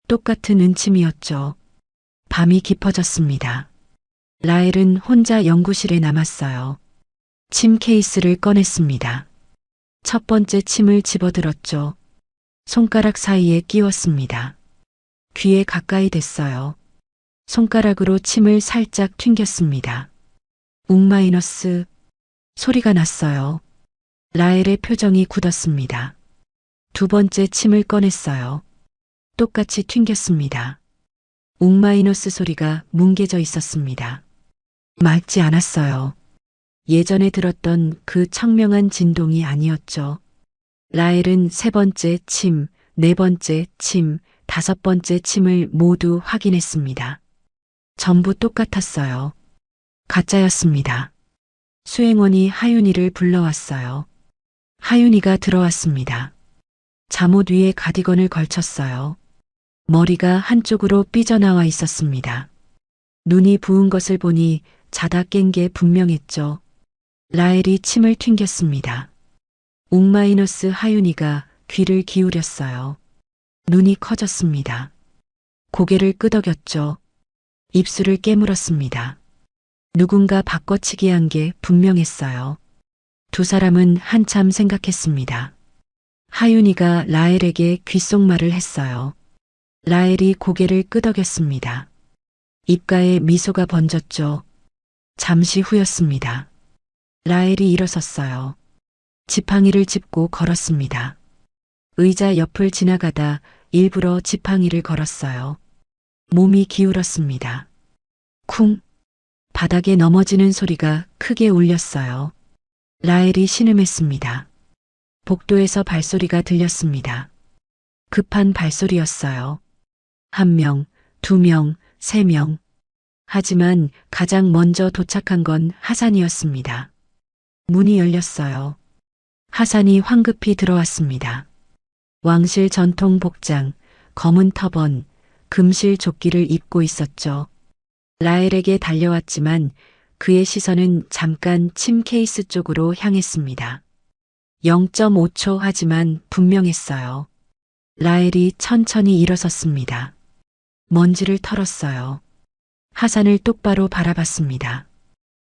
똑같은 은침이었죠. 밤이 깊어졌습니다. 라헬은 혼자 연구실에 남았어요. 침 케이스를 꺼냈습니다. 첫 번째 침을 집어들었죠. 손가락 사이에 끼웠습니다. 귀에 가까이 댔어요. 손가락으로 침을 살짝 튕겼습니다. 웅마이너스 소리가 났어요. 라헬의 표정이 굳었습니다. 두 번째 침을 꺼냈어요. 똑같이 튕겼습니다. 웅마이너스 소리가 뭉개져 있었습니다. 맑지 않았어요. 예전에 들었던 그 청명한 진동이 아니었죠. 라헬은 세 번째 침, 네 번째 침, 다섯 번째 침을 모두 확인했습니다. 전부 똑같았어요. 가짜였습니다. 수행원이 하윤이를 불러왔어요. 하윤이가 들어왔습니다. 잠옷 위에 가디건을 걸쳤어요. 머리가 한쪽으로 삐져나와 있었습니다. 눈이 부은 것을 보니 자다 깬 게 분명했죠. 라헬이 침을 튕겼습니다. 웅마이너스 하윤이가 귀를 기울였어요. 눈이 커졌습니다. 고개를 끄덕였죠. 입술을 깨물었습니다. 누군가 바꿔치기 한 게 분명했어요. 두 사람은 한참 생각했습니다. 하윤이가 라헬에게 귓속말을 했어요. 라헬이 고개를 끄덕였습니다. 입가에 미소가 번졌죠. 잠시 후였습니다. 라헬이 일어섰어요. 지팡이를 짚고 걸었습니다. 의자 옆을 지나가다 일부러 지팡이를 걸었어요. 몸이 기울었습니다. 쿵! 바닥에 넘어지는 소리가 크게 울렸어요. 라헬이 신음했습니다. 복도에서 발소리가 들렸습니다. 급한 발소리였어요. 1명, 2명, 3명. 하지만 가장 먼저 도착한 건 하산이었습니다. 문이 열렸어요. 하산이 황급히 들어왔습니다. 왕실 전통 복장, 검은 터번, 금실 조끼를 입고 있었죠. 라헬에게 달려왔지만 그의 시선은 잠깐 침 케이스 쪽으로 향했습니다. 0.5초 하지만 분명했어요. 라헬이 천천히 일어섰습니다. 먼지를 털었어요. 하산을 똑바로 바라봤습니다.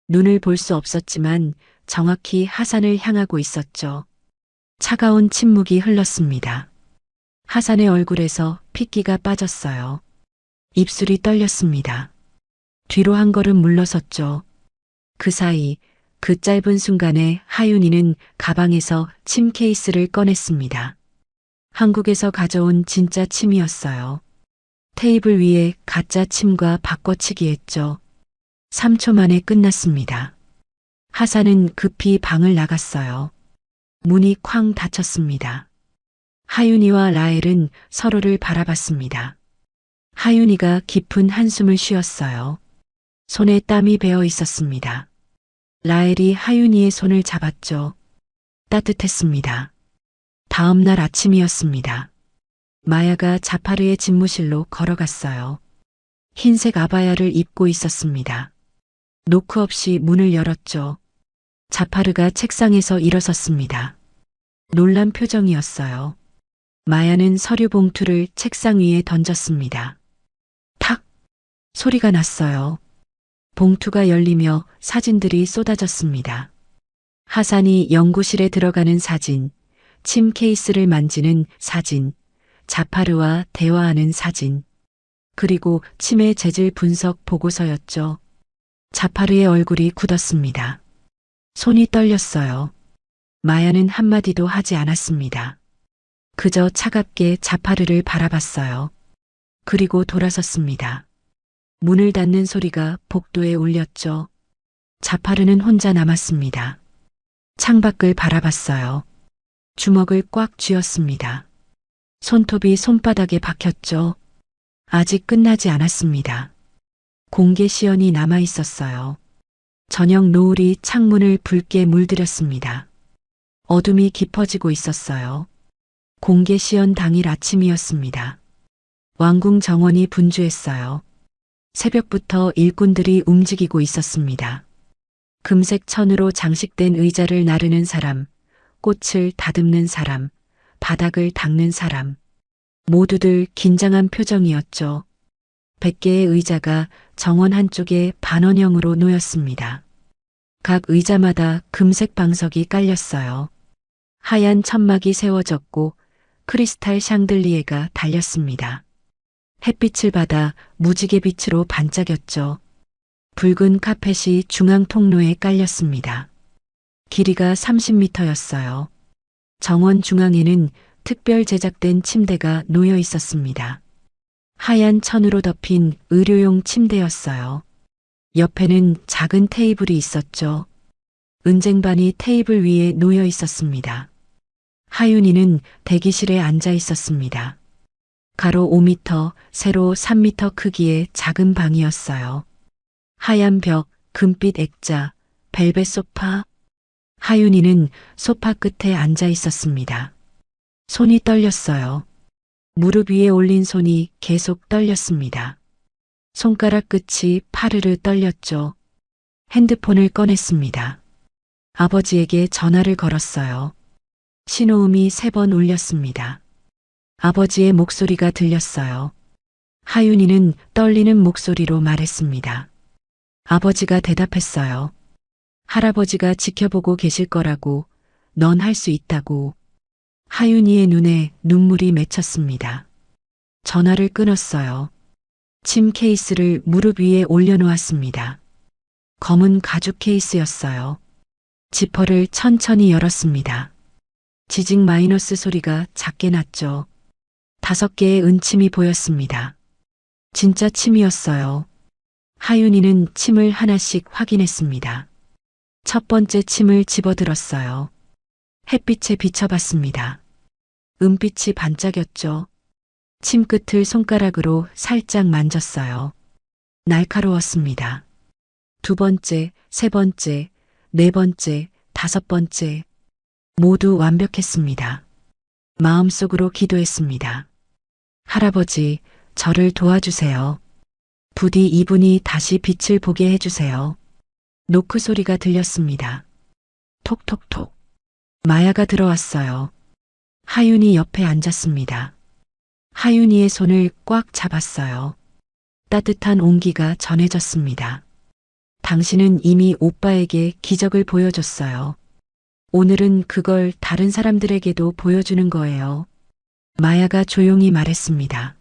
눈을 볼 수 없었지만 정확히 하산을 향하고 있었죠. 차가운 침묵이 흘렀습니다. 하산의 얼굴에서 핏기가 빠졌어요. 입술이 떨렸습니다. 뒤로 한 걸음 물러섰죠. 그 사이 그 짧은 순간에 하윤이는 가방에서 침 케이스를 꺼냈습니다. 한국에서 가져온 진짜 침이었어요. 테이블 위에 가짜 침과 바꿔치기 했죠. 3초 만에 끝났습니다. 하산은 급히 방을 나갔어요. 문이 쾅 닫혔습니다. 하윤이와 라헬은 서로를 바라봤습니다. 하윤이가 깊은 한숨을 쉬었어요. 손에 땀이 배어 있었습니다. 라헬이 하윤이의 손을 잡았죠. 따뜻했습니다. 다음 날 아침이었습니다. 마야가 자파르의 집무실로 걸어갔어요. 흰색 아바야를 입고 있었습니다. 노크 없이 문을 열었죠. 자파르가 책상에서 일어섰습니다. 놀란 표정이었어요. 마야는 서류 봉투를 책상 위에 던졌습니다. 탁! 소리가 났어요. 봉투가 열리며 사진들이 쏟아졌습니다. 하산이 연구실에 들어가는 사진, 침 케이스를 만지는 사진, 자파르와 대화하는 사진, 그리고 침의 재질 분석 보고서였죠. 자파르의 얼굴이 굳었습니다. 손이 떨렸어요. 마야는 한마디도 하지 않았습니다. 그저 차갑게 자파르를 바라봤어요. 그리고 돌아섰습니다. 문을 닫는 소리가 복도에 울렸죠. 자파르는 혼자 남았습니다. 창밖을 바라봤어요. 주먹을 꽉 쥐었습니다. 손톱이 손바닥에 박혔죠. 아직 끝나지 않았습니다. 공개 시연이 남아 있었어요. 저녁 노을이 창문을 붉게 물들였습니다. 어둠이 깊어지고 있었어요. 공개 시연 당일 아침이었습니다. 왕궁 정원이 분주했어요. 새벽부터 일꾼들이 움직이고 있었습니다. 금색 천으로 장식된 의자를 나르는 사람, 꽃을 다듬는 사람, 바닥을 닦는 사람. 모두들 긴장한 표정이었죠. 100개의 의자가 정원 한쪽에 반원형으로 놓였습니다. 각 의자마다 금색 방석이 깔렸어요. 하얀 천막이 세워졌고 크리스탈 샹들리에가 달렸습니다. 햇빛을 받아 무지개 빛으로 반짝였죠. 붉은 카펫이 중앙 통로에 깔렸습니다. 길이가 30m였어요. 정원 중앙에는 특별 제작된 침대가 놓여 있었습니다. 하얀 천으로 덮인 의료용 침대였어요. 옆에는 작은 테이블이 있었죠. 은쟁반이 테이블 위에 놓여 있었습니다. 하윤이는 대기실에 앉아 있었습니다. 가로 5m, 세로 3m 크기의 작은 방이었어요. 하얀 벽, 금빛 액자, 벨벳 소파. 하윤이는 소파 끝에 앉아 있었습니다. 손이 떨렸어요. 무릎 위에 올린 손이 계속 떨렸습니다. 손가락 끝이 파르르 떨렸죠. 핸드폰을 꺼냈습니다. 아버지에게 전화를 걸었어요. 신호음이 3번 울렸습니다. 아버지의 목소리가 들렸어요. 하윤이는 떨리는 목소리로 말했습니다. 아버지가 대답했어요. 할아버지가 지켜보고 계실 거라고, 넌 할 수 있다고. 하윤이의 눈에 눈물이 맺혔습니다. 전화를 끊었어요. 침 케이스를 무릎 위에 올려놓았습니다. 검은 가죽 케이스였어요. 지퍼를 천천히 열었습니다. 지직 마이너스 소리가 작게 났죠. 5개의 은침이 보였습니다. 진짜 침이었어요. 하윤이는 침을 하나씩 확인했습니다. 첫 번째 침을 집어들었어요. 햇빛에 비춰봤습니다. 은빛이 반짝였죠. 침 끝을 손가락으로 살짝 만졌어요. 날카로웠습니다. 2번째, 3번째, 4번째, 5번째. 모두 완벽했습니다. 마음속으로 기도했습니다. 할아버지, 저를 도와주세요. 부디 이분이 다시 빛을 보게 해주세요. 노크 소리가 들렸습니다. 톡톡톡. 마야가 들어왔어요. 하윤이 옆에 앉았습니다. 하윤이의 손을 꽉 잡았어요. 따뜻한 온기가 전해졌습니다. 당신은 이미 오빠에게 기적을 보여줬어요. 오늘은 그걸 다른 사람들에게도 보여주는 거예요. 마야가 조용히 말했습니다.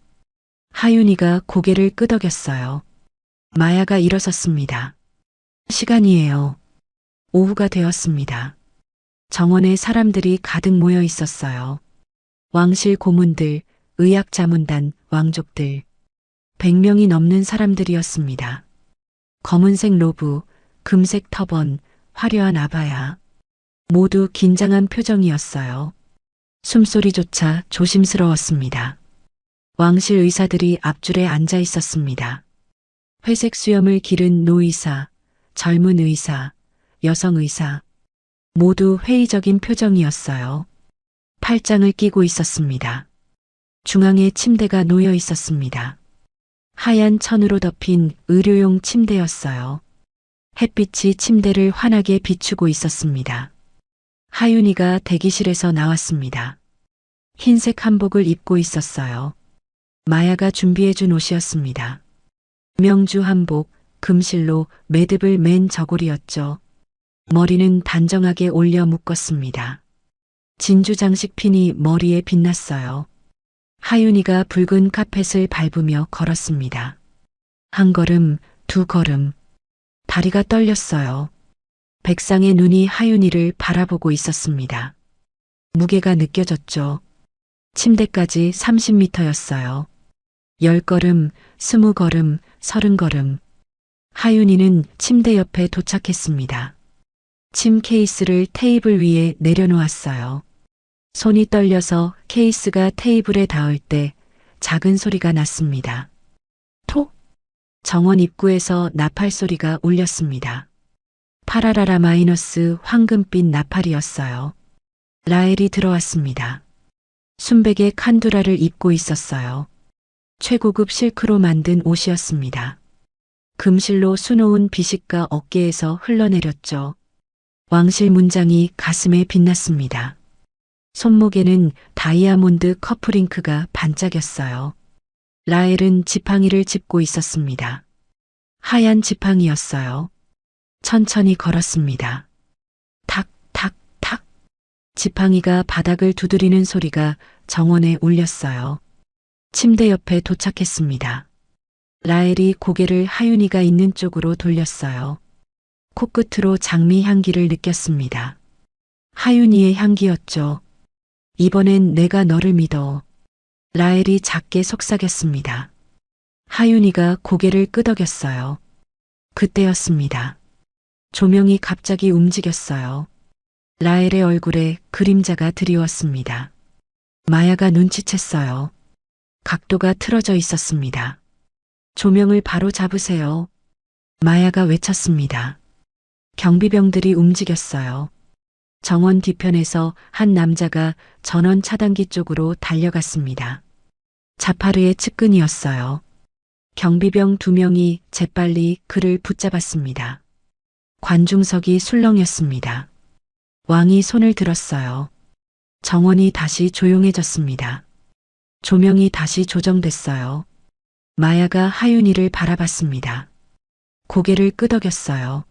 하윤이가 고개를 끄덕였어요. 마야가 일어섰습니다. 시간이에요. 오후가 되었습니다. 정원에 사람들이 가득 모여 있었어요. 왕실 고문들, 의학 자문단, 왕족들. 100명이 넘는 사람들이었습니다. 검은색 로브, 금색 터번, 화려한 아바야. 모두 긴장한 표정이었어요. 숨소리조차 조심스러웠습니다. 왕실 의사들이 앞줄에 앉아 있었습니다. 회색 수염을 기른 노의사, 젊은 의사, 여성 의사. 모두 회의적인 표정이었어요. 팔짱을 끼고 있었습니다. 중앙에 침대가 놓여 있었습니다. 하얀 천으로 덮인 의료용 침대였어요. 햇빛이 침대를 환하게 비추고 있었습니다. 하윤이가 대기실에서 나왔습니다. 흰색 한복을 입고 있었어요. 마야가 준비해준 옷이었습니다. 명주 한복, 금실로 매듭을 맨 저고리였죠. 머리는 단정하게 올려 묶었습니다. 진주 장식 핀이 머리에 빛났어요. 하윤이가 붉은 카펫을 밟으며 걸었습니다. 한 걸음, 2걸음. 다리가 떨렸어요. 백상의 눈이 하윤이를 바라보고 있었습니다. 무게가 느껴졌죠. 침대까지 30m였어요. 10걸음, 20걸음, 30걸음. 하윤이는 침대 옆에 도착했습니다. 침 케이스를 테이블 위에 내려놓았어요. 손이 떨려서 케이스가 테이블에 닿을 때 작은 소리가 났습니다. 톡! 정원 입구에서 나팔 소리가 울렸습니다. 파라라라 마이너스 황금빛 나팔이었어요. 라엘이 들어왔습니다. 순백의 칸두라를 입고 있었어요. 최고급 실크로 만든 옷이었습니다. 금실로 수놓은 비식가 어깨에서 흘러내렸죠. 왕실 문장이 가슴에 빛났습니다. 손목에는 다이아몬드 커플링크가 반짝였어요. 라엘은 지팡이를 짚고 있었습니다. 하얀 지팡이였어요. 천천히 걸었습니다. 탁, 탁, 탁. 지팡이가 바닥을 두드리는 소리가 정원에 울렸어요. 침대 옆에 도착했습니다. 라엘이 고개를 하윤이가 있는 쪽으로 돌렸어요. 코끝으로 장미 향기를 느꼈습니다. 하윤이의 향기였죠. 이번엔 내가 너를 믿어. 라엘이 작게 속삭였습니다. 하윤이가 고개를 끄덕였어요. 그때였습니다. 조명이 갑자기 움직였어요. 라엘의 얼굴에 그림자가 드리웠습니다. 마야가 눈치챘어요. 각도가 틀어져 있었습니다. 조명을 바로 잡으세요. 마야가 외쳤습니다. 경비병들이 움직였어요. 정원 뒤편에서 한 남자가 전원 차단기 쪽으로 달려갔습니다. 자파르의 측근이었어요. 경비병 2명이 재빨리 그를 붙잡았습니다. 관중석이 술렁였습니다. 왕이 손을 들었어요. 정원이 다시 조용해졌습니다. 조명이 다시 조정됐어요. 마야가 하윤이를 바라봤습니다. 고개를 끄덕였어요.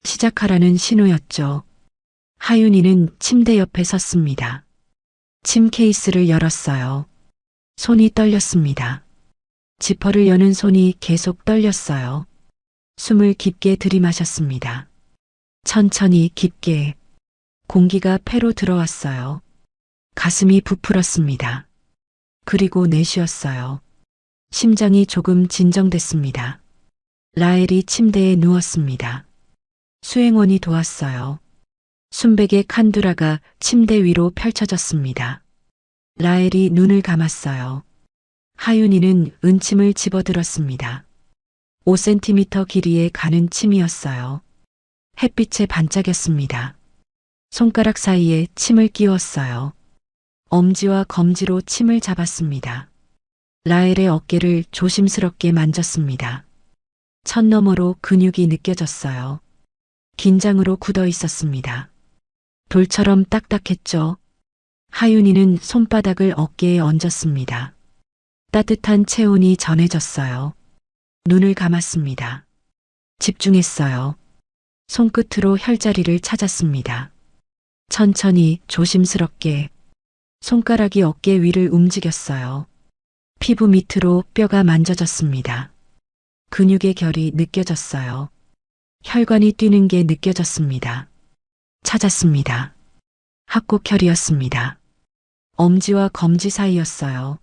시작하라는 신호였죠. 하윤이는 침대 옆에 섰습니다. 침 케이스를 열었어요. 손이 떨렸습니다. 지퍼를 여는 손이 계속 떨렸어요. 숨을 깊게 들이마셨습니다. 천천히 깊게 공기가 폐로 들어왔어요. 가슴이 부풀었습니다. 그리고 내쉬었어요. 심장이 조금 진정됐습니다. 라헬이 침대에 누웠습니다. 수행원이 도왔어요. 순백의 칸두라가 침대 위로 펼쳐졌습니다. 라헬이 눈을 감았어요. 하윤이는 은침을 집어들었습니다. 5cm 길이에 가는 침이었어요. 햇빛에 반짝였습니다. 손가락 사이에 침을 끼웠어요. 엄지와 검지로 침을 잡았습니다. 라헬의 어깨를 조심스럽게 만졌습니다. 천 너머로 근육이 느껴졌어요. 긴장으로 굳어 있었습니다. 돌처럼 딱딱했죠. 하윤이는 손바닥을 어깨에 얹었습니다. 따뜻한 체온이 전해졌어요. 눈을 감았습니다. 집중했어요. 손끝으로 혈자리를 찾았습니다. 천천히 조심스럽게 손가락이 어깨 위를 움직였어요. 피부 밑으로 뼈가 만져졌습니다. 근육의 결이 느껴졌어요. 혈관이 뛰는 게 느껴졌습니다. 찾았습니다. 합곡혈이었습니다. 엄지와 검지 사이였어요.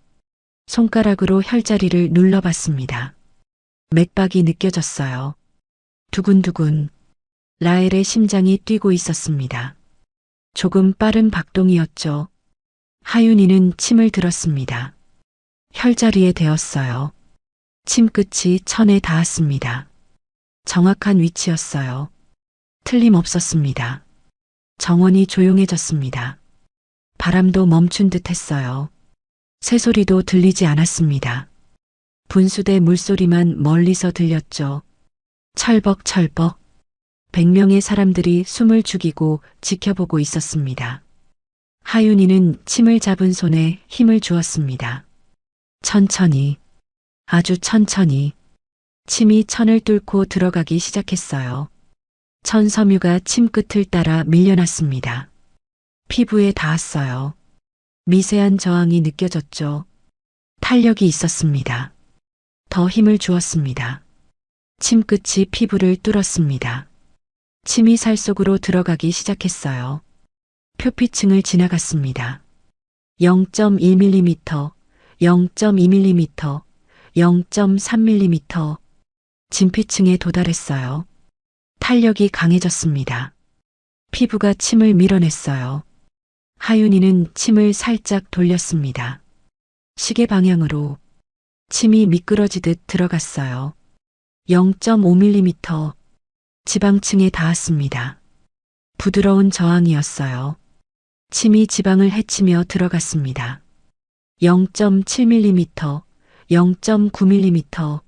손가락으로 혈자리를 눌러봤습니다. 맥박이 느껴졌어요. 두근두근. 라헬의 심장이 뛰고 있었습니다. 조금 빠른 박동이었죠. 하윤이는 침을 들었습니다. 혈자리에 대었어요. 침끝이 천에 닿았습니다. 정확한 위치였어요. 틀림없었습니다. 정원이 조용해졌습니다. 바람도 멈춘 듯 했어요. 새소리도 들리지 않았습니다. 분수대 물소리만 멀리서 들렸죠. 철벅철벅. 100명의 사람들이 숨을 죽이고 지켜보고 있었습니다. 하윤이는 침을 잡은 손에 힘을 주었습니다. 천천히, 아주 천천히 침이 천을 뚫고 들어가기 시작했어요. 천 섬유가 침끝을 따라 밀려났습니다. 피부에 닿았어요. 미세한 저항이 느껴졌죠. 탄력이 있었습니다. 더 힘을 주었습니다. 침끝이 피부를 뚫었습니다. 침이 살 속으로 들어가기 시작했어요. 표피층을 지나갔습니다. 0.1mm, 0.2mm, 0.3mm, 진피층에 도달했어요. 탄력이 강해졌습니다. 피부가 침을 밀어냈어요. 하윤이는 침을 살짝 돌렸습니다. 시계 방향으로 침이 미끄러지듯 들어갔어요. 0.5mm, 지방층에 닿았습니다. 부드러운 저항이었어요. 침이 지방을 헤치며 들어갔습니다. 0.7mm, 0.9mm,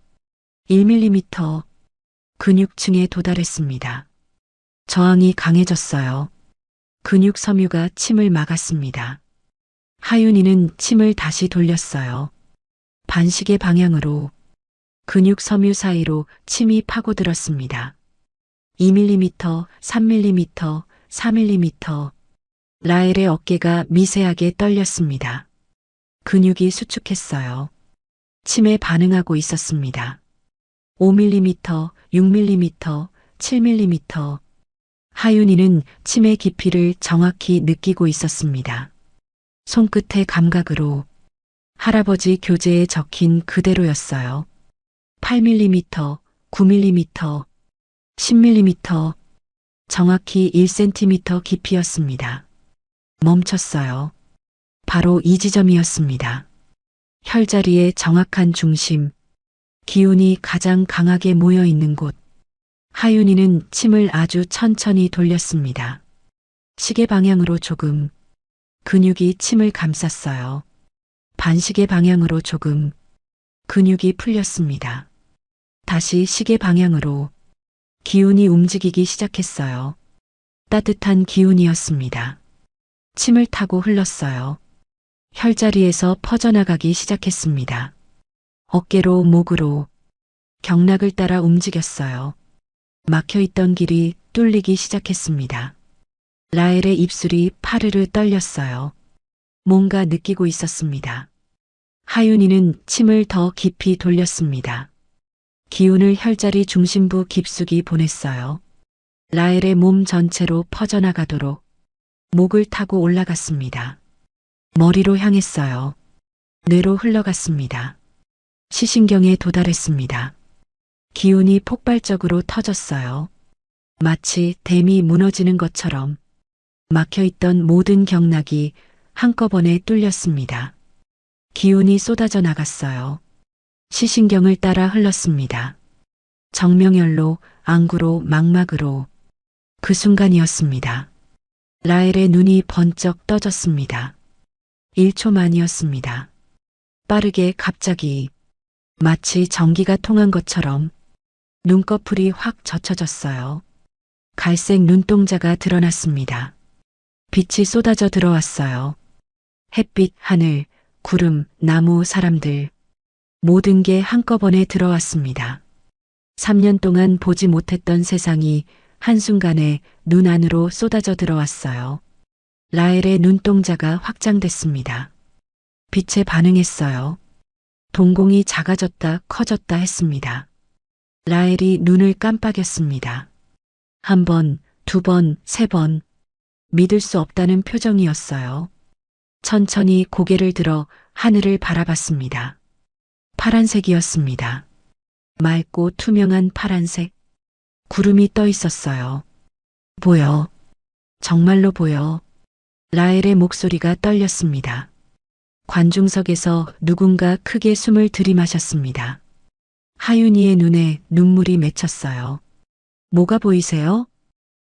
1mm, 근육층에 도달했습니다. 저항이 강해졌어요. 근육 섬유가 침을 막았습니다. 하윤이는 침을 다시 돌렸어요. 반시계 방향으로 근육 섬유 사이로 침이 파고들었습니다. 2mm, 3mm, 4mm. 라헬의 어깨가 미세하게 떨렸습니다. 근육이 수축했어요. 침에 반응하고 있었습니다. 5mm, 6mm, 7mm. 하윤이는 침의 깊이를 정확히 느끼고 있었습니다. 손끝의 감각으로 할아버지 교재에 적힌 그대로였어요. 8mm, 9mm, 10mm, 정확히 1cm 깊이였습니다. 멈췄어요. 바로 이 지점이었습니다. 혈자리의 정확한 중심, 기운이 가장 강하게 모여 있는 곳. 하윤이는 침을 아주 천천히 돌렸습니다. 시계 방향으로 조금. 근육이 침을 감쌌어요. 반시계 방향으로 조금. 근육이 풀렸습니다. 다시 시계 방향으로. 기운이 움직이기 시작했어요. 따뜻한 기운이었습니다. 침을 타고 흘렀어요. 혈자리에서 퍼져나가기 시작했습니다. 어깨로 목으로 경락을 따라 움직였어요. 막혀있던 길이 뚫리기 시작했습니다. 라헬의 입술이 파르르 떨렸어요. 뭔가 느끼고 있었습니다. 하윤이는 침을 더 깊이 돌렸습니다. 기운을 혈자리 중심부 깊숙이 보냈어요. 라헬의 몸 전체로 퍼져나가도록 목을 타고 올라갔습니다. 머리로 향했어요. 뇌로 흘러갔습니다. 시신경에 도달했습니다. 기운이 폭발적으로 터졌어요. 마치 댐이 무너지는 것처럼 막혀있던 모든 경락이 한꺼번에 뚫렸습니다. 기운이 쏟아져 나갔어요. 시신경을 따라 흘렀습니다. 정명혈로, 안구로, 망막으로. 그 순간이었습니다. 라헬의 눈이 번쩍 떠졌습니다. 1초 만이었습니다. 빠르게 갑자기 마치 전기가 통한 것처럼 눈꺼풀이 확 젖혀졌어요. 갈색 눈동자가 드러났습니다. 빛이 쏟아져 들어왔어요. 햇빛, 하늘, 구름, 나무, 사람들 모든 게 한꺼번에 들어왔습니다. 3년 동안 보지 못했던 세상이 한순간에 눈 안으로 쏟아져 들어왔어요. 라헬의 눈동자가 확장됐습니다. 빛에 반응했어요. 동공이 작아졌다 커졌다 했습니다. 라헬이 눈을 깜빡였습니다. 1번, 2번, 3번. 믿을 수 없다는 표정이었어요. 천천히 고개를 들어 하늘을 바라봤습니다. 파란색이었습니다. 맑고 투명한 파란색. 구름이 떠 있었어요. 보여. 정말로 보여. 라헬의 목소리가 떨렸습니다. 관중석에서 누군가 크게 숨을 들이마셨습니다. 하윤이의 눈에 눈물이 맺혔어요. 뭐가 보이세요?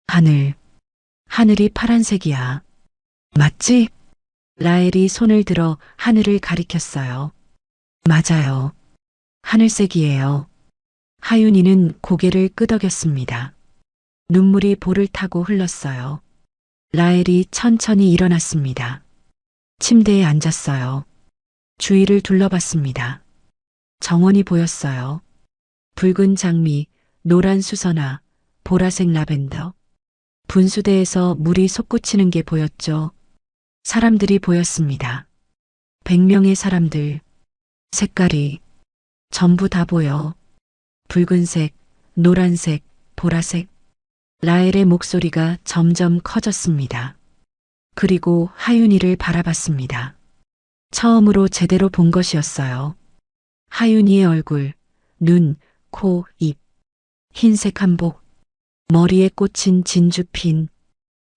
하늘. 하늘이 파란색이야. 맞지? 라헬이 손을 들어 하늘을 가리켰어요. 맞아요. 하늘색이에요. 하윤이는 고개를 끄덕였습니다. 눈물이 볼을 타고 흘렀어요. 라헬이 천천히 일어났습니다. 침대에 앉았어요. 주위를 둘러봤습니다. 정원이 보였어요. 붉은 장미, 노란 수선화, 보라색 라벤더. 분수대에서 물이 솟구치는 게 보였죠. 사람들이 보였습니다. 100명의 사람들. 색깔이 전부 다 보여. 붉은색, 노란색, 보라색. 라헬의 목소리가 점점 커졌습니다. 그리고 하윤이를 바라봤습니다. 처음으로 제대로 본 것이었어요. 하윤이의 얼굴, 눈, 코, 입, 흰색 한복, 머리에 꽂힌 진주핀,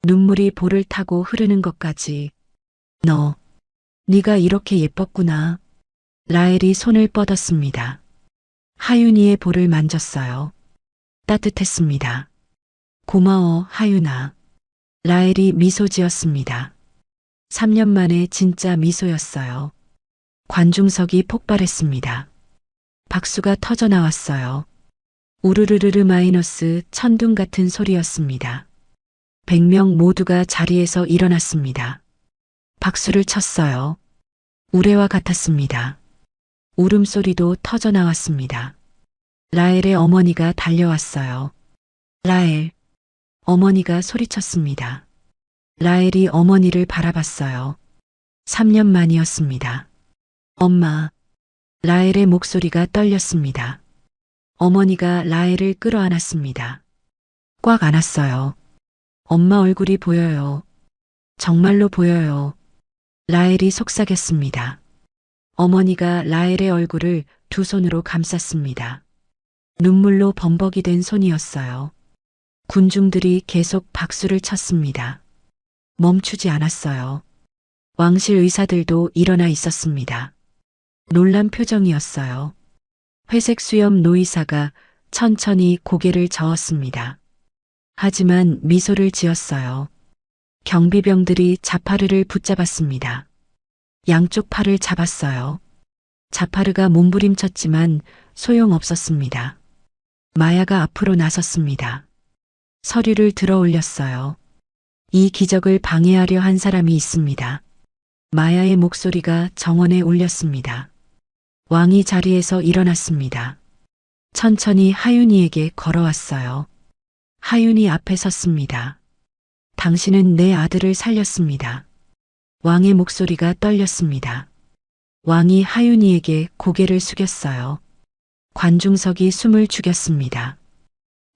눈물이 볼을 타고 흐르는 것까지. 네가 이렇게 예뻤구나. 라헬이 손을 뻗었습니다. 하윤이의 볼을 만졌어요. 따뜻했습니다. 고마워, 하윤아. 라헬이 미소 지었습니다. 3년 만에 진짜 미소였어요. 관중석이 폭발했습니다. 박수가 터져 나왔어요. 우르르르르 마이너스 천둥 같은 소리였습니다. 100명 모두가 자리에서 일어났습니다. 박수를 쳤어요. 우레와 같았습니다. 울음소리도 터져 나왔습니다. 라헬의 어머니가 달려왔어요. 라헬. 어머니가 소리쳤습니다. 라헬이 어머니를 바라봤어요. 3년 만이었습니다. 엄마. 라헬의 목소리가 떨렸습니다. 어머니가 라헬을 끌어안았습니다. 꽉 안았어요. 엄마 얼굴이 보여요. 정말로 보여요. 라헬이 속삭였습니다. 어머니가 라헬의 얼굴을 두 손으로 감쌌습니다. 눈물로 범벅이 된 손이었어요. 군중들이 계속 박수를 쳤습니다. 멈추지 않았어요. 왕실 의사들도 일어나 있었습니다. 놀란 표정이었어요. 회색 수염 노이사가 천천히 고개를 저었습니다. 하지만 미소를 지었어요. 경비병들이 자파르를 붙잡았습니다. 양쪽 팔을 잡았어요. 자파르가 몸부림쳤지만 소용없었습니다. 마야가 앞으로 나섰습니다. 서류를 들어 올렸어요. 이 기적을 방해하려 한 사람이 있습니다. 마야의 목소리가 정원에 울렸습니다. 왕이 자리에서 일어났습니다. 천천히 하윤이에게 걸어왔어요. 하윤이 앞에 섰습니다. 당신은 내 아들을 살렸습니다. 왕의 목소리가 떨렸습니다. 왕이 하윤이에게 고개를 숙였어요. 관중석이 숨을 죽였습니다.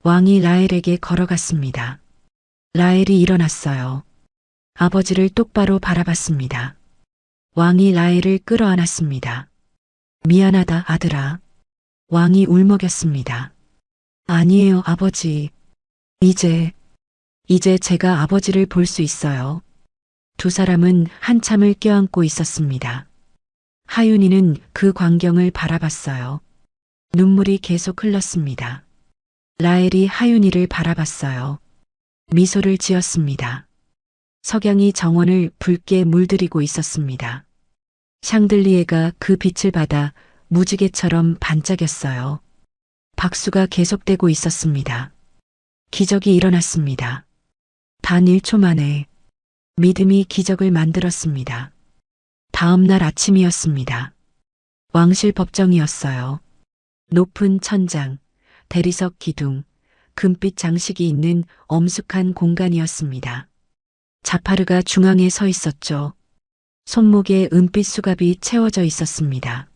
왕이 라헬에게 걸어갔습니다. 라헬이 일어났어요. 아버지를 똑바로 바라봤습니다. 왕이 라헬을 끌어안았습니다. 미안하다, 아들아. 왕이 울먹였습니다. 아니에요, 아버지. 이제 제가 아버지를 볼 수 있어요. 두 사람은 한참을 껴안고 있었습니다. 하윤이는 그 광경을 바라봤어요. 눈물이 계속 흘렀습니다. 라헬이 하윤이를 바라봤어요. 미소를 지었습니다. 석양이 정원을 붉게 물들이고 있었습니다. 샹들리에가 그 빛을 받아 무지개처럼 반짝였어요. 박수가 계속되고 있었습니다. 기적이 일어났습니다. 단 1초 만에 믿음이 기적을 만들었습니다. 다음 날 아침이었습니다. 왕실 법정이었어요. 높은 천장, 대리석 기둥, 금빛 장식이 있는 엄숙한 공간이었습니다. 자파르가 중앙에 서 있었죠. 손목에 은빛 수갑이 채워져 있었습니다.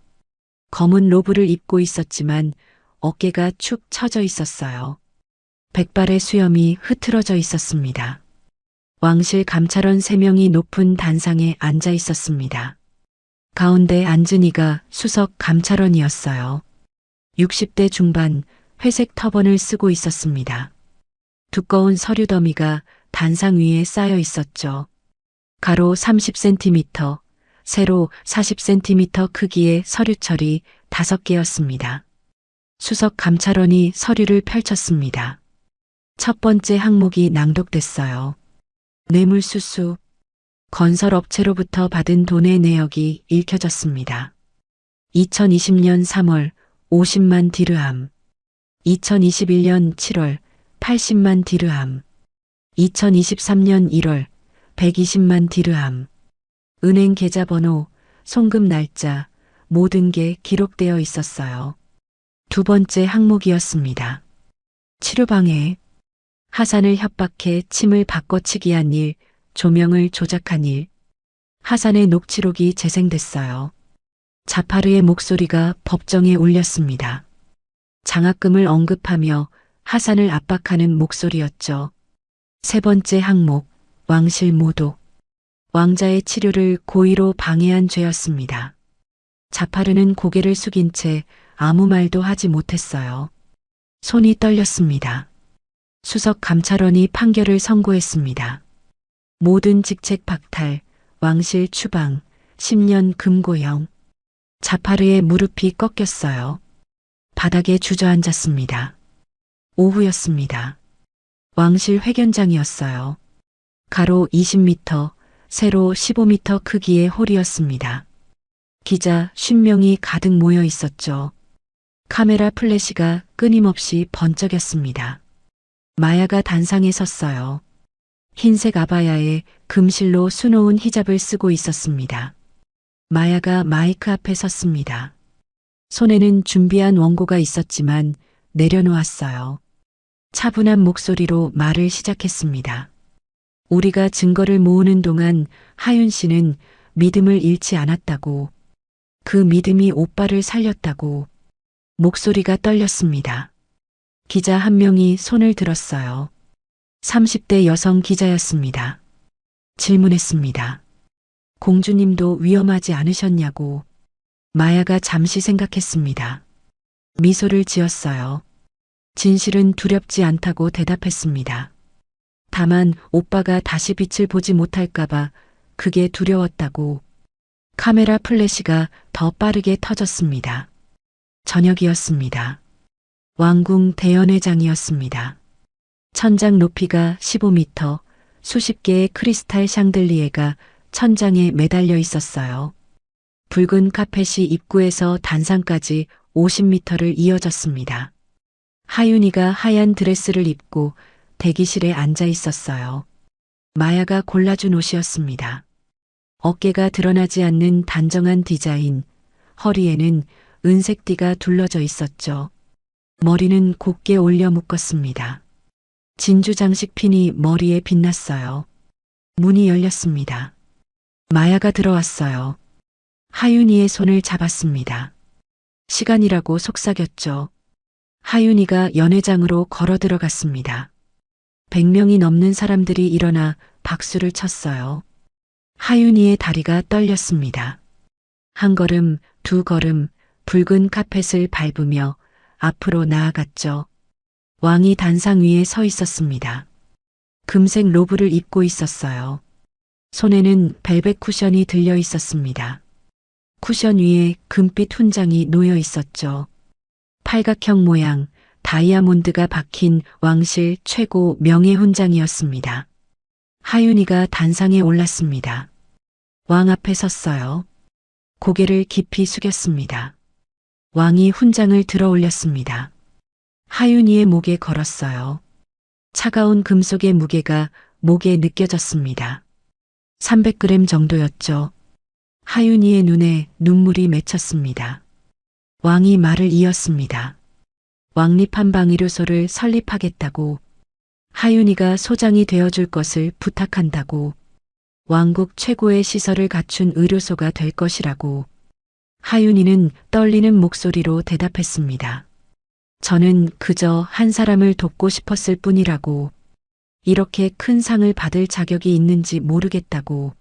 검은 로브를 입고 있었지만 어깨가 축 처져 있었어요. 백발의 수염이 흐트러져 있었습니다. 왕실 감찰원 3명이 높은 단상에 앉아 있었습니다. 가운데 앉은 이가 수석 감찰원이었어요. 60대 중반 회색 터번을 쓰고 있었습니다. 두꺼운 서류 더미가 단상 위에 쌓여 있었죠. 가로 30cm, 세로 40cm 크기의 서류철이 5개였습니다. 수석 감찰원이 서류를 펼쳤습니다. 첫 번째 항목이 낭독됐어요. 뇌물수수, 건설업체로부터 받은 돈의 내역이 읽혀졌습니다. 2020년 3월 50만 디르함, 2021년 7월 80만 디르함, 2023년 1월 120만 디르함, 은행 계좌번호, 송금 날짜, 모든 게 기록되어 있었어요. 두 번째 항목이었습니다. 치료방해, 하산을 협박해 침을 바꿔치기 한 일, 조명을 조작한 일. 하산의 녹취록이 재생됐어요. 자파르의 목소리가 법정에 울렸습니다. 장학금을 언급하며 하산을 압박하는 목소리였죠. 세 번째 항목, 왕실 모독. 왕자의 치료를 고의로 방해한 죄였습니다. 자파르는 고개를 숙인 채 아무 말도 하지 못했어요. 손이 떨렸습니다. 수석 감찰원이 판결을 선고했습니다. 모든 직책 박탈, 왕실 추방, 10년 금고형. 자파르의 무릎이 꺾였어요. 바닥에 주저앉았습니다. 오후였습니다. 왕실 회견장이었어요. 가로 20m, 세로 15m 크기의 홀이었습니다. 기자 50명이 가득 모여 있었죠. 카메라 플래시가 끊임없이 번쩍였습니다. 마야가 단상에 섰어요. 흰색 아바야에 금실로 수놓은 히잡을 쓰고 있었습니다. 마야가 마이크 앞에 섰습니다. 손에는 준비한 원고가 있었지만 내려놓았어요. 차분한 목소리로 말을 시작했습니다. 우리가 증거를 모으는 동안 하윤 씨는 믿음을 잃지 않았다고, 그 믿음이 오빠를 살렸다고. 목소리가 떨렸습니다. 기자 한 명이 손을 들었어요. 30대 여성 기자였습니다. 질문했습니다. 공주님도 위험하지 않으셨냐고. 마야가 잠시 생각했습니다. 미소를 지었어요. 진실은 두렵지 않다고 대답했습니다. 다만 오빠가 다시 빛을 보지 못할까봐 그게 두려웠다고. 카메라 플래시가 더 빠르게 터졌습니다. 저녁이었습니다. 왕궁 대연회장이었습니다. 천장 높이가 15m, 수십 개의 크리스탈 샹들리에가 천장에 매달려 있었어요. 붉은 카펫이 입구에서 단상까지 50m를 이어졌습니다. 하윤이가 하얀 드레스를 입고 대기실에 앉아 있었어요. 마야가 골라준 옷이었습니다. 어깨가 드러나지 않는 단정한 디자인, 허리에는 은색 띠가 둘러져 있었죠. 머리는 곱게 올려 묶었습니다. 진주 장식 핀이 머리에 빛났어요. 문이 열렸습니다. 마야가 들어왔어요. 하윤이의 손을 잡았습니다. 시간이라고 속삭였죠. 하윤이가 연회장으로 걸어 들어갔습니다. 100명이 넘는 사람들이 일어나 박수를 쳤어요. 하윤이의 다리가 떨렸습니다. 한 걸음, 두 걸음, 붉은 카펫을 밟으며 앞으로 나아갔죠. 왕이 단상 위에 서 있었습니다. 금색 로브를 입고 있었어요. 손에는 벨벳 쿠션이 들려 있었습니다. 쿠션 위에 금빛 훈장이 놓여 있었죠. 팔각형 모양, 다이아몬드가 박힌 왕실 최고 명예 훈장이었습니다. 하윤이가 단상에 올랐습니다. 왕 앞에 섰어요. 고개를 깊이 숙였습니다. 왕이 훈장을 들어 올렸습니다. 하윤이의 목에 걸었어요. 차가운 금속의 무게가 목에 느껴졌습니다. 300g 정도였죠. 하윤이의 눈에 눈물이 맺혔습니다. 왕이 말을 이었습니다. 왕립한방의료소를 설립하겠다고, 하윤이가 소장이 되어줄 것을 부탁한다고, 왕국 최고의 시설을 갖춘 의료소가 될 것이라고. 하윤이는 떨리는 목소리로 대답했습니다. 저는 그저 한 사람을 돕고 싶었을 뿐이라고. 이렇게 큰 상을 받을 자격이 있는지 모르겠다고.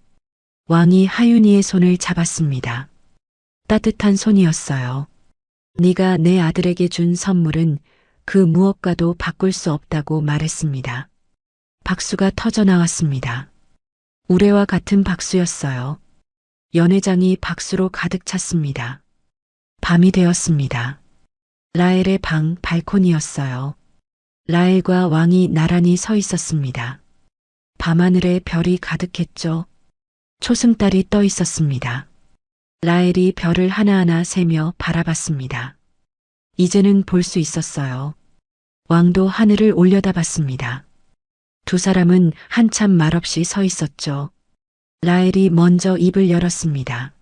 왕이 하윤이의 손을 잡았습니다. 따뜻한 손이었어요. 네가 내 아들에게 준 선물은 그 무엇과도 바꿀 수 없다고 말했습니다. 박수가 터져 나왔습니다. 우레와 같은 박수였어요. 연회장이 박수로 가득 찼습니다. 밤이 되었습니다. 라엘의 방 발코니였어요. 라엘과 왕이 나란히 서 있었습니다. 밤하늘에 별이 가득했죠. 초승달이 떠 있었습니다. 라엘이 별을 하나하나 세며 바라봤습니다. 이제는 볼 수 있었어요. 왕도 하늘을 올려다봤습니다. 두 사람은 한참 말없이 서 있었죠. 라엘이 먼저 입을 열었습니다.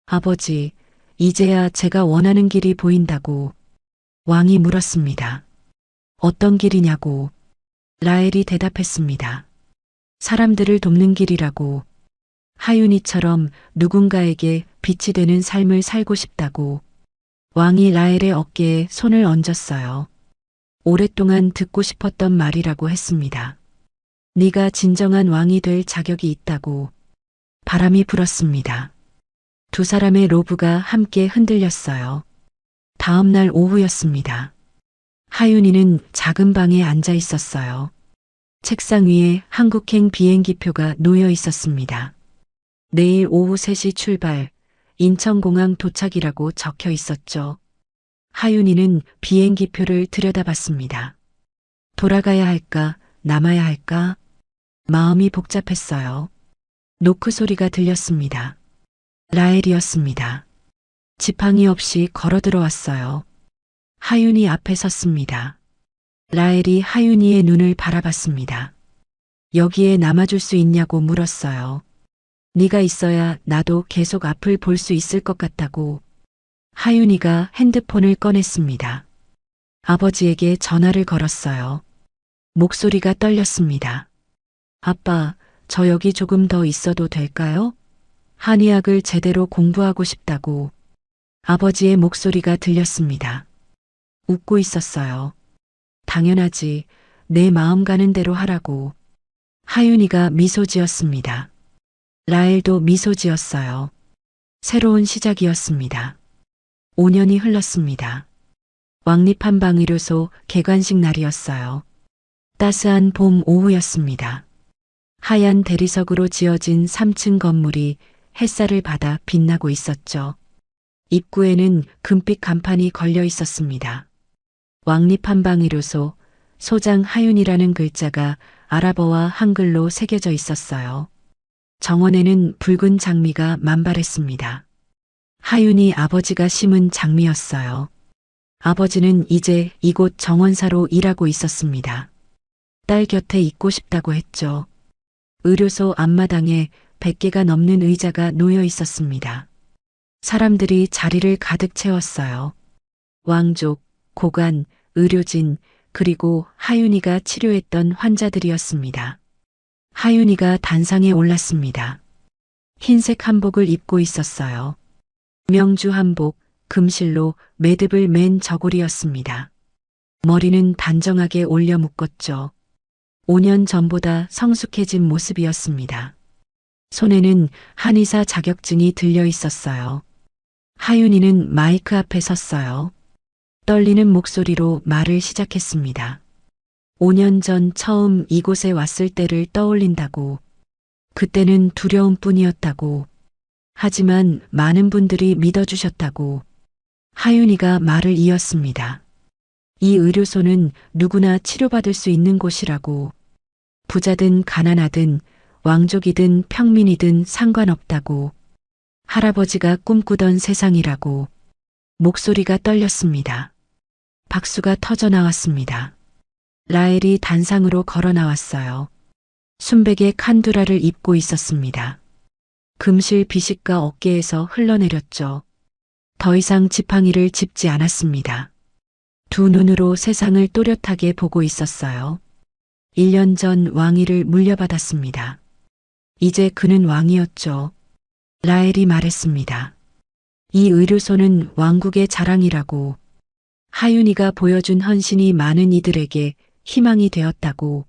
아버지, 이제야 제가 원하는 길이 보인다고. 왕이 물었습니다. 어떤 길이냐고. 라엘이 대답했습니다. 사람들을 돕는 길이라고. 하윤이처럼 누군가에게 빛이 되는 삶을 살고 싶다고. 왕이 라엘의 어깨에 손을 얹었어요. 오랫동안 듣고 싶었던 말이라고 했습니다. 네가 진정한 왕이 될 자격이 있다고. 바람이 불었습니다. 두 사람의 로브가 함께 흔들렸어요. 다음 날 오후였습니다. 하윤이는 작은 방에 앉아 있었어요. 책상 위에 한국행 비행기표가 놓여 있었습니다. 내일 오후 3시 출발, 인천공항 도착이라고 적혀 있었죠. 하윤이는 비행기표를 들여다봤습니다. 돌아가야 할까, 남아야 할까? 마음이 복잡했어요. 노크 소리가 들렸습니다. 라엘이었습니다. 지팡이 없이 걸어 들어왔어요. 하윤이 앞에 섰습니다. 라엘이 하윤이의 눈을 바라봤습니다. 여기에 남아줄 수 있냐고 물었어요. 네가 있어야 나도 계속 앞을 볼 수 있을 것 같다고. 하윤이가 핸드폰을 꺼냈습니다. 아버지에게 전화를 걸었어요. 목소리가 떨렸습니다. 아빠, 저 여기 조금 더 있어도 될까요? 한의학을 제대로 공부하고 싶다고. 아버지의 목소리가 들렸습니다. 웃고 있었어요. 당연하지, 내 마음 가는 대로 하라고. 하윤이가 미소 지었습니다. 라엘도 미소 지었어요. 새로운 시작이었습니다. 5년이 흘렀습니다. 왕립한방의료소 개관식 날이었어요. 따스한 봄 오후였습니다. 하얀 대리석으로 지어진 3층 건물이 햇살을 받아 빛나고 있었죠. 입구에는 금빛 간판이 걸려 있었습니다. 왕립한방의료소 소장 하윤이라는 글자가 아랍어와 한글로 새겨져 있었어요. 정원에는 붉은 장미가 만발했습니다. 하윤이 아버지가 심은 장미였어요. 아버지는 이제 이곳 정원사로 일하고 있었습니다. 딸 곁에 있고 싶다고 했죠. 의료소 앞마당에 100개가 넘는 의자가 놓여 있었습니다. 사람들이 자리를 가득 채웠어요. 왕족, 고관, 의료진, 그리고 하윤이가 치료했던 환자들이었습니다. 하윤이가 단상에 올랐습니다. 흰색 한복을 입고 있었어요. 명주 한복, 금실로 매듭을 맨 저고리였습니다. 머리는 단정하게 올려 묶었죠. 5년 전보다 성숙해진 모습이었습니다. 손에는 한의사 자격증이 들려 있었어요. 하윤이는 마이크 앞에 섰어요. 떨리는 목소리로 말을 시작했습니다. 5년 전 처음 이곳에 왔을 때를 떠올린다고. 그때는 두려움 뿐이었다고. 하지만 많은 분들이 믿어주셨다고. 하윤이가 말을 이었습니다. 이 의료소는 누구나 치료받을 수 있는 곳이라고. 부자든 가난하든 왕족이든 평민이든 상관없다고. 할아버지가 꿈꾸던 세상이라고. 목소리가 떨렸습니다. 박수가 터져 나왔습니다. 라헬이 단상으로 걸어 나왔어요. 순백의 칸두라를 입고 있었습니다. 금실 비식가 어깨에서 흘러내렸죠. 더 이상 지팡이를 짚지 않았습니다. 두 눈으로 세상을 또렷하게 보고 있었어요. 1년 전 왕위를 물려받았습니다. 이제 그는 왕이었죠. 라헬이 말했습니다. 이 의료소는 왕국의 자랑이라고. 하윤이가 보여준 헌신이 많은 이들에게 희망이 되었다고.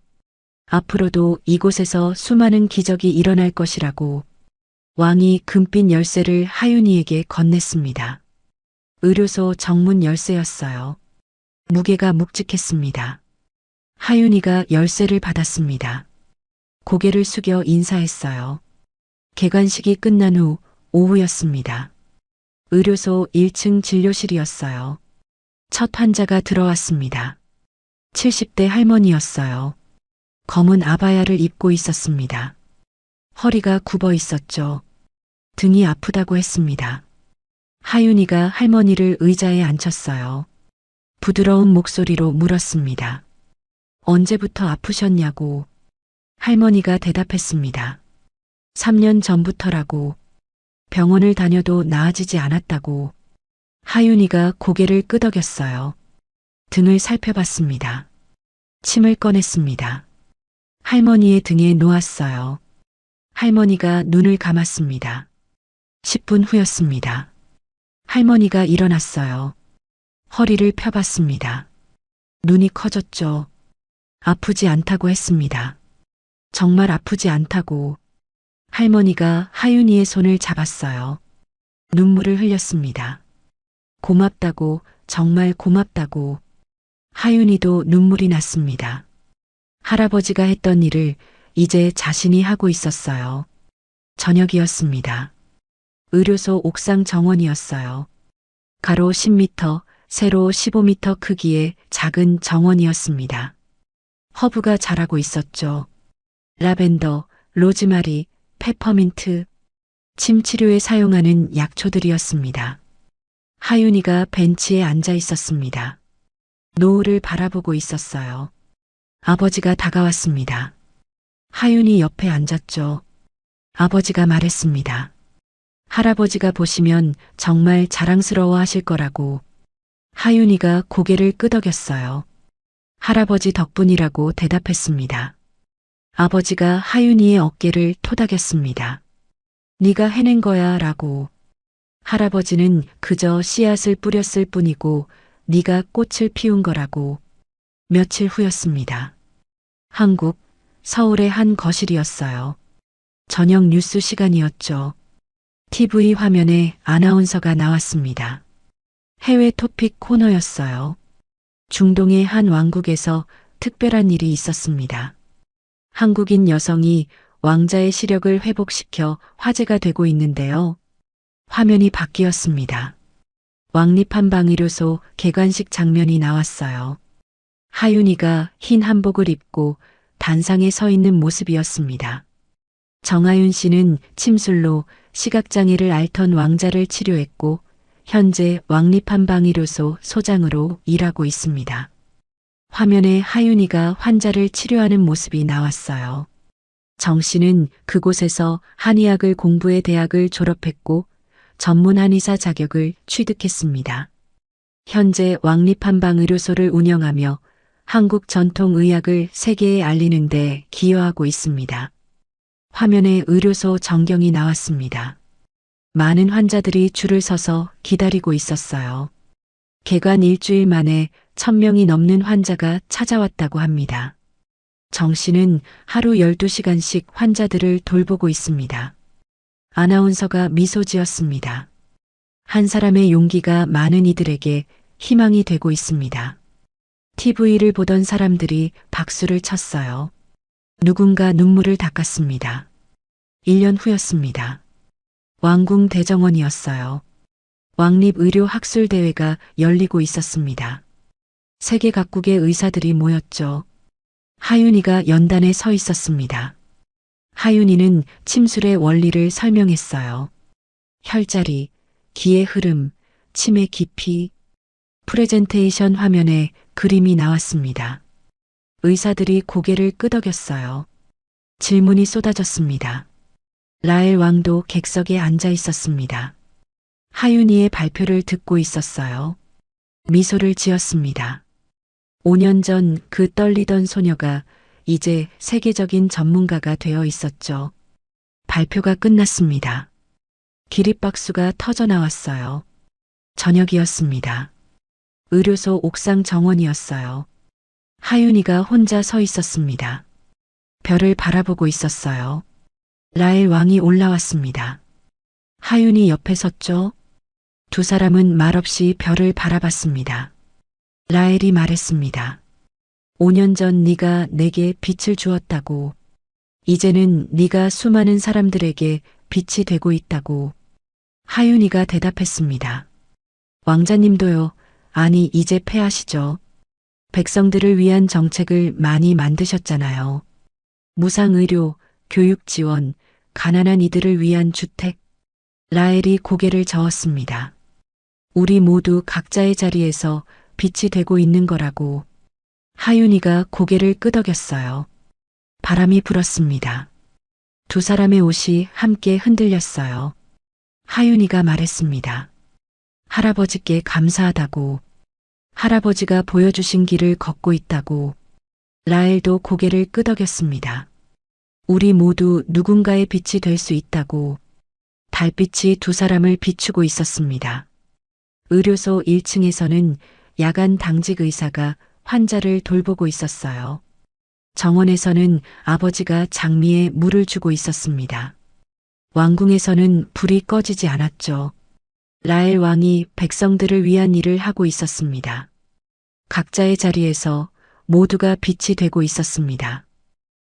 앞으로도 이곳에서 수많은 기적이 일어날 것이라고. 왕이 금빛 열쇠를 하윤이에게 건넸습니다. 의료소 정문 열쇠였어요. 무게가 묵직했습니다. 하윤이가 열쇠를 받았습니다. 고개를 숙여 인사했어요. 개관식이 끝난 후 오후였습니다. 의료소 1층 진료실이었어요. 첫 환자가 들어왔습니다. 70대 할머니였어요. 검은 아바야를 입고 있었습니다. 허리가 굽어 있었죠. 등이 아프다고 했습니다. 하윤이가 할머니를 의자에 앉혔어요. 부드러운 목소리로 물었습니다. 언제부터 아프셨냐고. 할머니가 대답했습니다. 3년 전부터라고. 병원을 다녀도 나아지지 않았다고. 하윤이가 고개를 끄덕였어요. 등을 살펴봤습니다. 침을 꺼냈습니다. 할머니의 등에 놓았어요. 할머니가 눈을 감았습니다. 10분 후였습니다. 할머니가 일어났어요. 허리를 펴봤습니다. 눈이 커졌죠. 아프지 않다고 했습니다. 정말 아프지 않다고. 할머니가 하윤이의 손을 잡았어요. 눈물을 흘렸습니다. 고맙다고, 정말 고맙다고. 하윤이도 눈물이 났습니다. 할아버지가 했던 일을 이제 자신이 하고 있었어요. 저녁이었습니다. 의료소 옥상 정원이었어요. 가로 10m, 세로 15m 크기의 작은 정원이었습니다. 허브가 자라고 있었죠. 라벤더, 로즈마리, 페퍼민트, 침 치료에 사용하는 약초들이었습니다. 하윤이가 벤치에 앉아 있었습니다. 노을을 바라보고 있었어요. 아버지가 다가왔습니다. 하윤이 옆에 앉았죠. 아버지가 말했습니다. 할아버지가 보시면 정말 자랑스러워 하실 거라고. 하윤이가 고개를 끄덕였어요. 할아버지 덕분이라고 대답했습니다. 아버지가 하윤이의 어깨를 토닥였습니다. 네가 해낸 거야 라고. 할아버지는 그저 씨앗을 뿌렸을 뿐이고 네가 꽃을 피운 거라고. 며칠 후였습니다. 한국, 서울의 한 거실이었어요. 저녁 뉴스 시간이었죠. TV 화면에 아나운서가 나왔습니다. 해외 토픽 코너였어요. 중동의 한 왕국에서 특별한 일이 있었습니다. 한국인 여성이 왕자의 시력을 회복시켜 화제가 되고 있는데요. 화면이 바뀌었습니다. 왕립한방의료소 개관식 장면이 나왔어요. 하윤이가 흰 한복을 입고 단상에 서 있는 모습이었습니다. 정하윤 씨는 침술로 시각장애를 앓던 왕자를 치료했고 현재 왕립한방의료소 소장으로 일하고 있습니다. 화면에 하윤이가 환자를 치료하는 모습이 나왔어요. 정 씨는 그곳에서 한의학을 공부해 대학을 졸업했고 전문 한의사 자격을 취득했습니다. 현재 왕립한방의료소를 운영하며 한국 전통의학을 세계에 알리는 데 기여하고 있습니다. 화면에 의료소 전경이 나왔습니다. 많은 환자들이 줄을 서서 기다리고 있었어요. 개관 일주일 만에 1000명이 넘는 환자가 찾아왔다고 합니다. 정 씨는 하루 12시간씩 환자들을 돌보고 있습니다. 아나운서가 미소 지었습니다. 한 사람의 용기가 많은 이들에게 희망이 되고 있습니다. TV를 보던 사람들이 박수를 쳤어요. 누군가 눈물을 닦았습니다. 1년 후였습니다. 왕궁 대정원이었어요. 왕립의료학술대회가 열리고 있었습니다. 세계 각국의 의사들이 모였죠. 하윤이가 연단에 서 있었습니다. 하윤이는 침술의 원리를 설명했어요. 혈자리, 기의 흐름, 침의 깊이, 프레젠테이션 화면에 그림이 나왔습니다. 의사들이 고개를 끄덕였어요. 질문이 쏟아졌습니다. 라엘 왕도 객석에 앉아 있었습니다. 하윤이의 발표를 듣고 있었어요. 미소를 지었습니다. 5년 전 그 떨리던 소녀가 이제 세계적인 전문가가 되어 있었죠. 발표가 끝났습니다. 기립박수가 터져 나왔어요. 저녁이었습니다. 의료소 옥상 정원이었어요. 하윤이가 혼자 서 있었습니다. 별을 바라보고 있었어요. 라엘 왕이 올라왔습니다. 하윤이 옆에 섰죠. 두 사람은 말없이 별을 바라봤습니다. 라엘이 말했습니다. 5년 전 네가 내게 빛을 주었다고. 이제는 네가 수많은 사람들에게 빛이 되고 있다고. 하윤이가 대답했습니다. 왕자님도요. 아니 이제 패하시죠. 백성들을 위한 정책을 많이 만드셨잖아요. 무상의료, 교육 지원, 가난한 이들을 위한 주택. 라엘이 고개를 저었습니다. 우리 모두 각자의 자리에서 빛이 되고 있는 거라고. 하윤이가 고개를 끄덕였어요. 바람이 불었습니다. 두 사람의 옷이 함께 흔들렸어요. 하윤이가 말했습니다. 할아버지께 감사하다고. 할아버지가 보여주신 길을 걷고 있다고. 라엘도 고개를 끄덕였습니다. 우리 모두 누군가의 빛이 될 수 있다고. 달빛이 두 사람을 비추고 있었습니다. 의료소 1층에서는 야간 당직 의사가 환자를 돌보고 있었어요. 정원에서는 아버지가 장미에 물을 주고 있었습니다. 왕궁에서는 불이 꺼지지 않았죠. 라엘 왕이 백성들을 위한 일을 하고 있었습니다. 각자의 자리에서 모두가 빛이 되고 있었습니다.